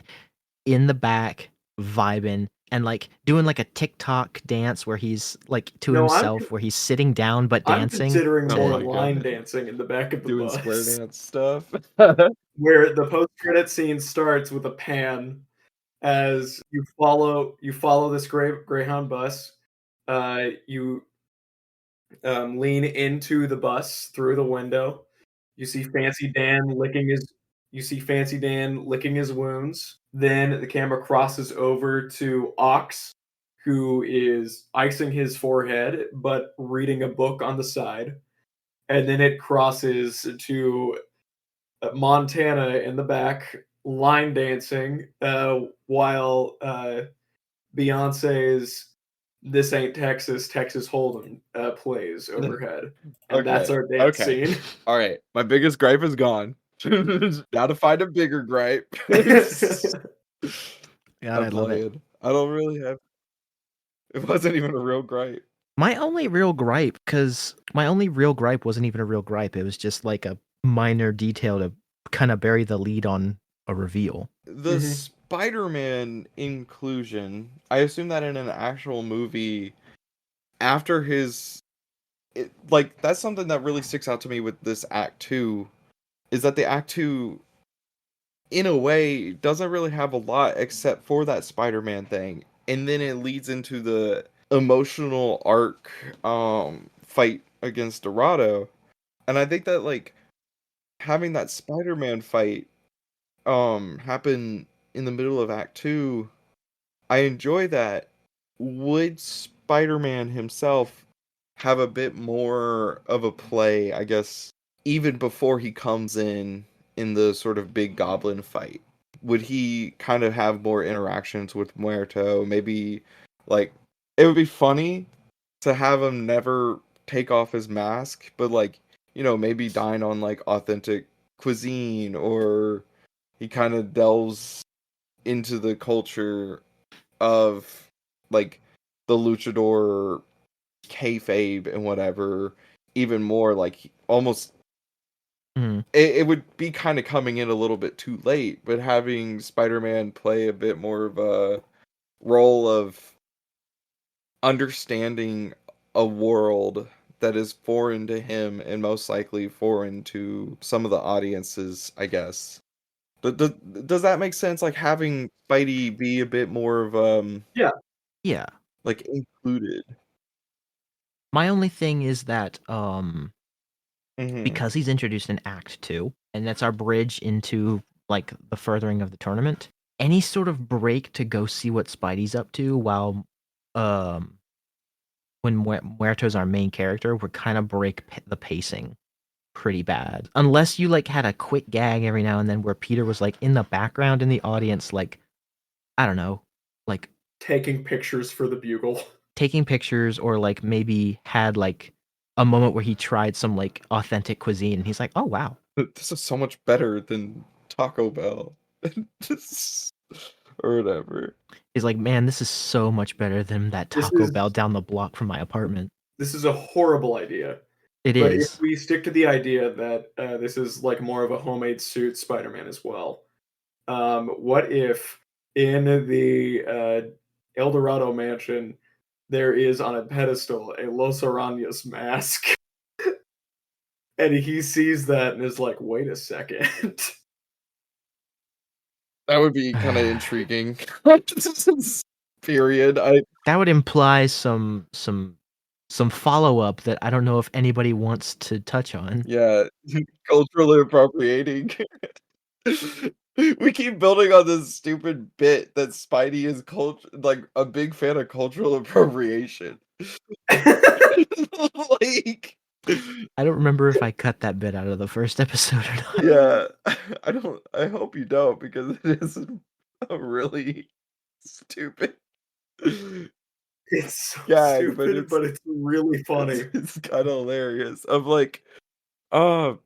in the back vibing and like doing like a TikTok dance where he's like to no. himself where he's sitting down but I'm dancing. considering Oh more my line goodness. dancing in the back of the Doing bus, square dance stuff. where the post-credit scene starts with a pan as you follow this Greyhound bus. You lean into the bus through the window. You see Fancy Dan licking his wounds. Then the camera crosses over to Ox, who is icing his forehead but reading a book on the side. And then it crosses to Montana in the back, line dancing, while Beyonce's "This Ain't Texas, Texas Hold'em" plays overhead, and that's our dance Okay. scene. All right. My biggest gripe is gone. Now to find a bigger gripe. God, I love it. I don't really have. It wasn't even a real gripe. My only real gripe wasn't even a real gripe. It was just like a minor detail to kind of bury the lead on a reveal. The Mhm. Spider-Man inclusion, I assume that in an actual movie, after that's something that really sticks out to me with this Act 2, is that the Act 2, in a way, doesn't really have a lot except for that Spider-Man thing. And then it leads into the emotional arc fight against Dorado. And I think that like having that Spider-Man fight happen in the middle of Act 2, I enjoy that. Would Spider-Man himself have a bit more of a play, I guess, even before he comes in the sort of big goblin fight? Would he kind of have more interactions with Muerto? Maybe, like, it would be funny to have him never take off his mask, but, like, maybe dine on, like, authentic cuisine, or he kind of delves into the culture of, like, the luchador kayfabe and whatever, even more, like, almost Mhm. it would be kind of coming in a little bit too late, but having Spider-Man play a bit more of a role of understanding a world that is foreign to him and most likely foreign to some of the audiences, I guess. Does that make sense? Like having Spidey be a bit more of Yeah. Yeah. like included. My only thing is that Hmm. because he's introduced in Act 2, and that's our bridge into like the furthering of the tournament. Any sort of break to go see what Spidey's up to while when Muerto's our main character would kind of break the pacing pretty bad. Unless you like had a quick gag every now and then where Peter was like in the background in the audience, like I don't know, like Taking pictures for the Bugle. taking pictures, or like maybe had like a moment where he tried some like authentic cuisine and he's like, oh wow. This is so much better than Taco Bell. Just- or whatever. He's like, man, this is so much better than that This Taco is Bell down the block from my apartment. this is a horrible idea. It But if is. we stick to the idea that this is like more of a homemade suit Spider-Man as well, what if in the El Dorado mansion there is on a pedestal a Los Arañas mask, and he sees that and is like, "Wait a second." That would be kind of intriguing. Period. That would imply some follow up that I don't know if anybody wants to touch on. Yeah, culturally appropriating. We keep building on this stupid bit that Spidey is like a big fan of cultural appropriation. Like, I don't remember if I cut that bit out of the first episode or not. yeah, I don't. I hope you don't because it is a really stupid It's so gag, but stupid, but it's really funny. it's kind of hilarious. Of like, oh,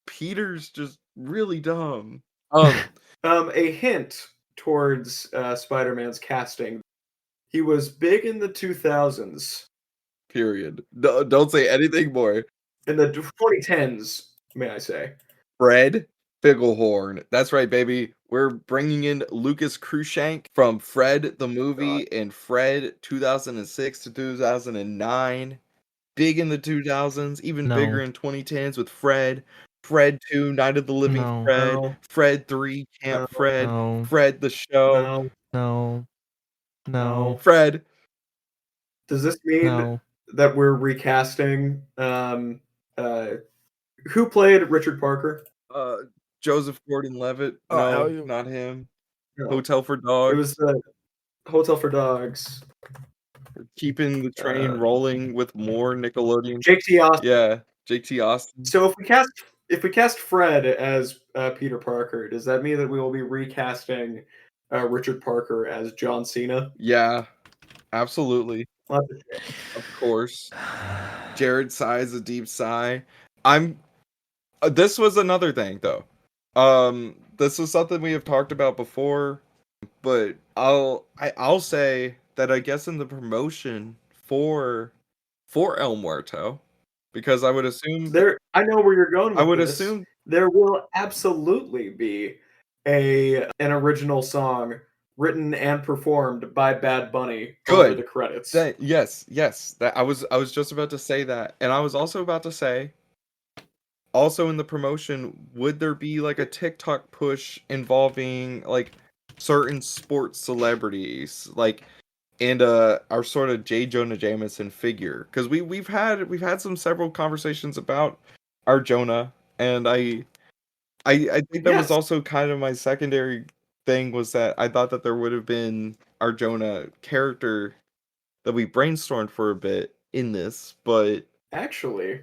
Peter's just really dumb. A hint towards Spider-Man's casting. He was big in the 2000s. Period. No, don't say anything more. In the 2010s, may I say. Fred Figglehorn. That's right, baby. We're bringing in Lucas Cruikshank from Fred the God. movie and Fred 2006 to 2009. Big in the 2000s, even bigger No. in 2010s with Fred. Fred 2, Night of the Living No. Fred. No. Fred 3, Camp No. Fred. No. Fred the Show. No. No. No. Fred. Does this mean No. that we're recasting who played Richard Parker? Uh, Joseph Gordon-Levitt. Oh, No, not him. No. Hotel for It Dogs. was the Hotel for Dogs. Keeping the train rolling with more Nickelodeon. Jake T. Austin. Yeah, JT Austin. So if we cast Fred as Peter Parker, does that mean that we will be recasting Richard Parker as John Cena? Yeah, absolutely. Well, that's a shame. Of course. Jared sighs a deep sigh. This was another thing though. This was something we have talked about before, but I'll say that I guess in the promotion for El Muerto, because I would assume I know where you're going with I would this. assume There will absolutely be an original song written and performed by Bad Bunny over Good. the credits. yes, that I was just about to say that, and I was also about to say, also in the promotion, would there be like a TikTok push involving like certain sports celebrities, like and our sort of J. Jonah Jameson figure? Because we've had several conversations about our Jonah, and I think that was Yes. also kind of my secondary thing, was that I thought that there would have been our Jonah character that we brainstormed for a bit in this, but Actually,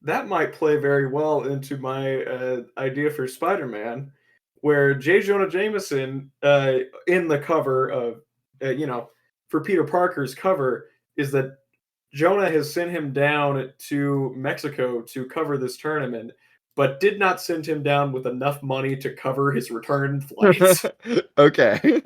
that might play very well into my idea for Spider-Man, where J. Jonah Jameson, in the cover of, for Peter Parker's cover, is that Jonah has sent him down to Mexico to cover this tournament, but did not send him down with enough money to cover his return flights. okay.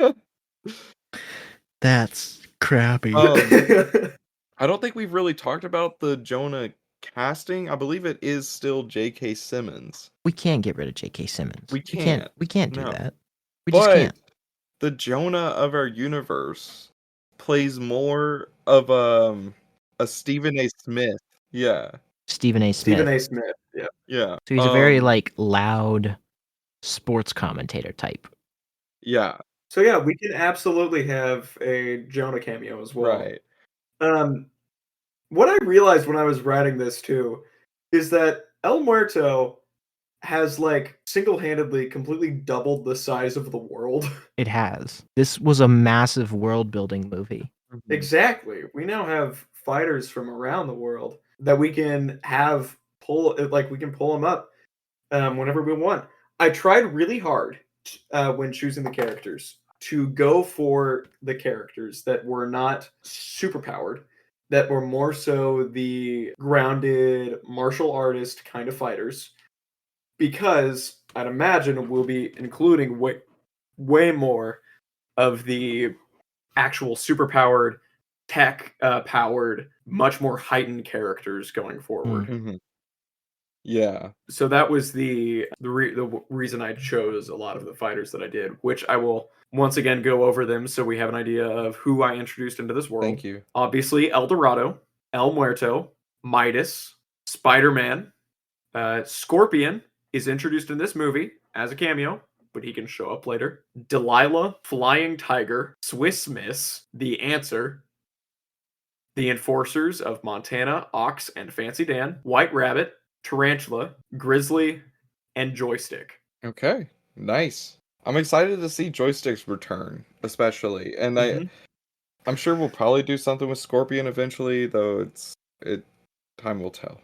That's crappy. I don't think we've really talked about the Jonah casting. I believe it is still J.K. Simmons. We can't get rid of J.K. Simmons. We can't. We can't do No. that. We just But can't. the Jonah of our universe plays more of a Stephen A. Smith. Yeah. Stephen A. Smith. Stephen A. Smith. Yeah. Yeah. So he's a very like loud, sports commentator type. Yeah, So yeah, we can absolutely have a Jonah cameo as well. right. Um, what I realized when I was writing this too is that El Muerto has like single-handedly completely doubled the size of the world. It has. This was a massive world building movie. Mhm. Exactly. We now have fighters from around the world that we can have pull like we can pull them up whenever we want. I tried really hard when choosing the characters to go for the characters that were not super powered, that were more so the grounded martial artist kind of fighters, because I'd imagine we'll be including way more of the actual superpowered, tech powered, much more heightened characters going forward. Mhm. Yeah, So that was the reason I chose a lot of the fighters that I did, which I will once again go over them so we have an idea of who I introduced into this world. thank you. Obviously, El Dorado, El Muerto, Midas, Spider-Man, Scorpion is introduced in this movie as a cameo, but he can show up later. Delilah, Flying Tiger, Swiss Miss, The Answer, the Enforcers of Montana, Ox, and Fancy Dan, White Rabbit, Tarantula, Grizzly, and Joystick. Okay, nice. I'm excited to see Joystick's return, especially, and Mhm. I'm sure we'll probably do something with Scorpion eventually, though it time will tell.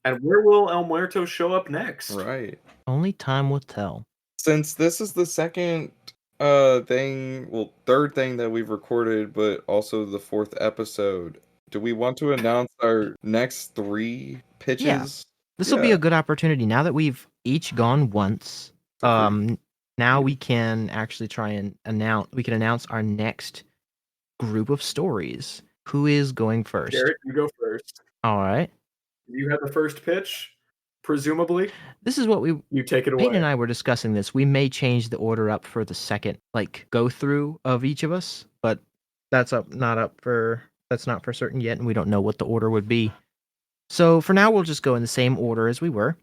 And where will El Muerto show up next? Right. Only time will tell. Since this is the second third thing that we've recorded, but also the fourth episode, do we want to announce our next 3 pitches? This will be a good opportunity now that we've each gone once. Agreed. Now we can actually try and announce our next group of stories. Who is going first? Garrett, you go first. All right. You have the first pitch, presumably. This is what You take it away. Peyton and I were discussing this. We may change the order up for the second go through of each of us, but that's not for certain yet, and we don't know what the order would be. So for now, we'll just go in the same order as we were.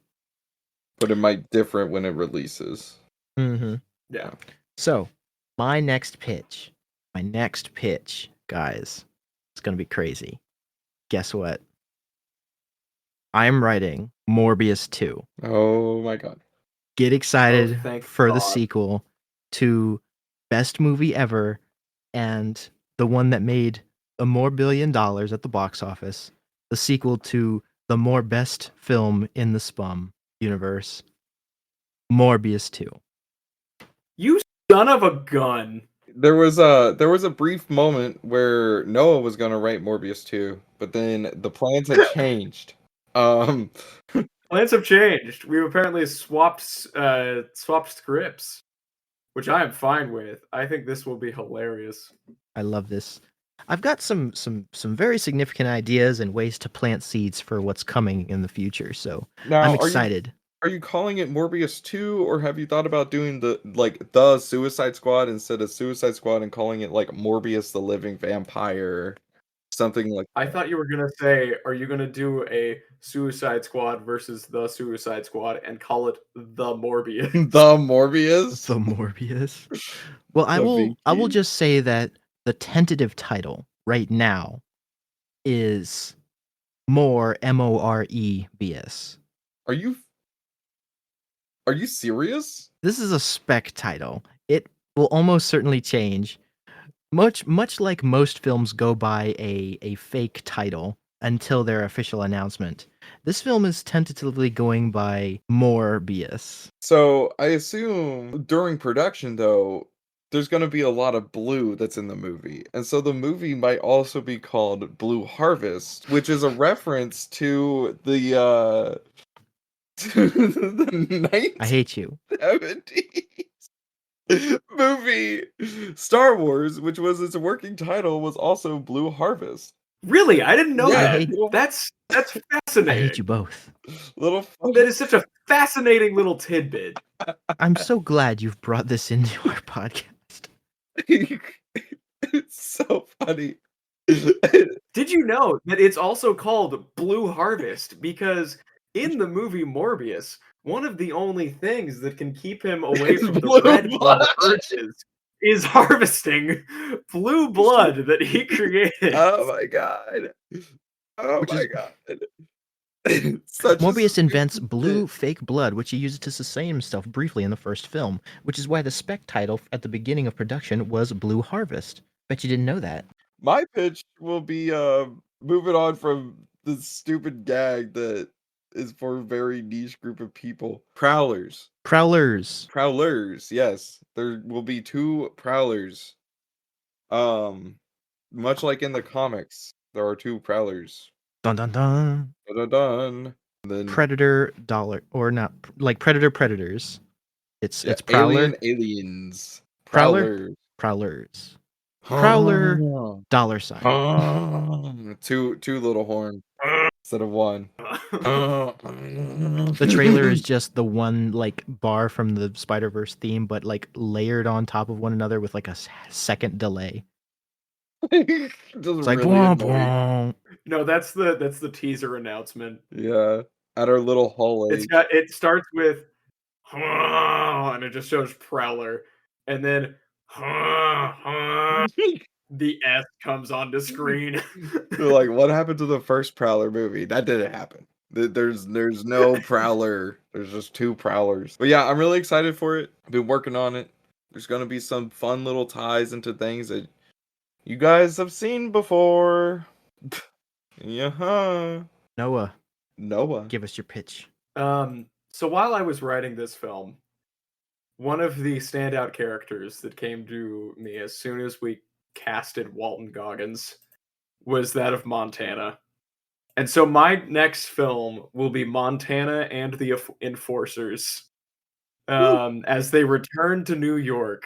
But it might differ when it releases. Mm-hmm. Yeah. So my next pitch, guys, it's gonna be crazy. Guess what? I'm writing Morbius 2. Oh my god. Get excited thank for the God. sequel to best movie ever and the one that made a more $1 billion at the box office. The sequel to the more best film in the Spum universe, Morbius 2. You son of a gun. There was a brief moment where Noah was gonna write Morbius 2, but then the plans had changed. Plans have changed. We've apparently swapped scripts, which I am fine with. I think this will be hilarious. I love this. I've got some very significant ideas and ways to plant seeds for what's coming in the future, so now I'm excited. Are you calling it Morbius 2, or have you thought about doing the Suicide Squad instead of Suicide Squad and calling it like Morbius the Living Vampire? Something like I thought you were gonna say, are you gonna do a Suicide Squad versus the Suicide Squad and call it the Morbius? the Morbius? The Morbius. Well, I The will Vinky? just say that the tentative title right now is Morebs. Are you serious? This is a spec title. It will almost certainly change. Much like most films go by a fake title until their official announcement. This film is tentatively going by Morbius. So I assume during production though, there's gonna be a lot of blue that's in the movie. And so the movie might also be called Blue Harvest, which is a reference to the to the I hate you. 1970s movie Star Wars, which was its working title, was also Blue Harvest. Really? I didn't know Yeah, that. little- That's I fascinating. hate you both. Little That is such a fascinating little tidbit. I'm so glad you've brought this into our podcast. It's so funny. Did you know that it's also called Blue Harvest? Because in the movie Morbius, one of the only things that can keep him away It's from the blue red blood blood. urges is harvesting blue blood that he created. Oh my god. Oh Which my is god. Such a Morbius invents stupid blue bit. fake blood, which he uses to sustain himself briefly in the first film, which is why the spec title at the beginning of production was Blue Harvest. Bet you didn't know that. My pitch will be moving on from the stupid gag that is for a very niche group of people. Prowlers. Prowlers. Prowlers, yes. There will be 2 prowlers. Much like in the comics, there are 2 prowlers. Dun dun dun. Dun. Then Predator dollar or not like Predator predators. yeah, It's Prowler. aliens. Prowler? Prowlers. Prowlers. Prowler dollar sign. Two little horns instead of one. The trailer is just the one like bar from the Spider-Verse theme, but like layered on top of one another with like a second delay. Just It's like really boom, annoying. boom. No, that's the teaser announcement. Yeah, at our little hall It starts with and it just shows Prowler, and then the S comes onto screen. They're like, what happened to the first Prowler movie? That didn't happen. There's no Prowler. There's just 2 Prowlers. But yeah, I'm really excited for it. I've been working on it. There's gonna be some fun little ties into things that you guys have seen before. Yeah. Noah, Noah. give us your pitch. So while I was writing this film, one of the standout characters that came to me as soon as we casted Walton Goggins was that of Montana. And so my next film will be Montana and the Enforcers as they return to New York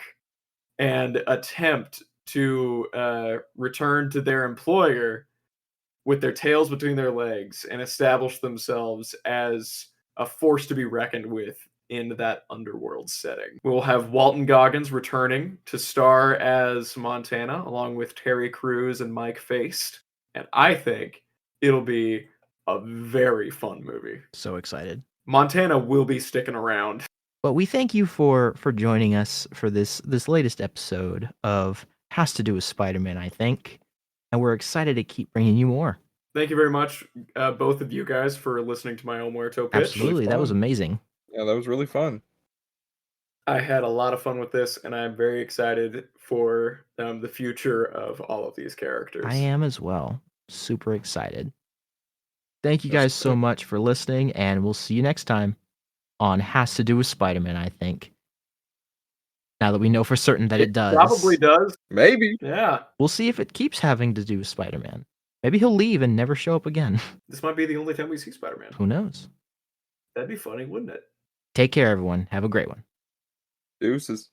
and attempt to return to their employer with their tails between their legs and establish themselves as a force to be reckoned with in that underworld setting. We'll have Walton Goggins returning to star as Montana along with Terry Crews and Mike Faced. And I think it'll be a very fun movie. So excited. Montana will be sticking around. But we thank you for joining us for this latest episode of Has to Do with Spider-Man, I think. And we're excited to keep bringing you more. Thank you very much, both of you guys, for listening to my El Muerto pitch. Absolutely, that was amazing. Yeah, that was really fun. I had a lot of fun with this, and I'm very excited for the future of all of these characters. I am as well. Super excited. Thank you guys so much for listening, and we'll see you next time on Has to Do with Spider-Man, I think. Now that we know for certain that it does. Probably does. Maybe. Yeah. We'll see if it keeps having to do with Spider-Man. Maybe he'll leave and never show up again. This might be the only time we see Spider-Man. Who knows? That'd be funny, wouldn't it? Take care, everyone. Have a great one. Deuces.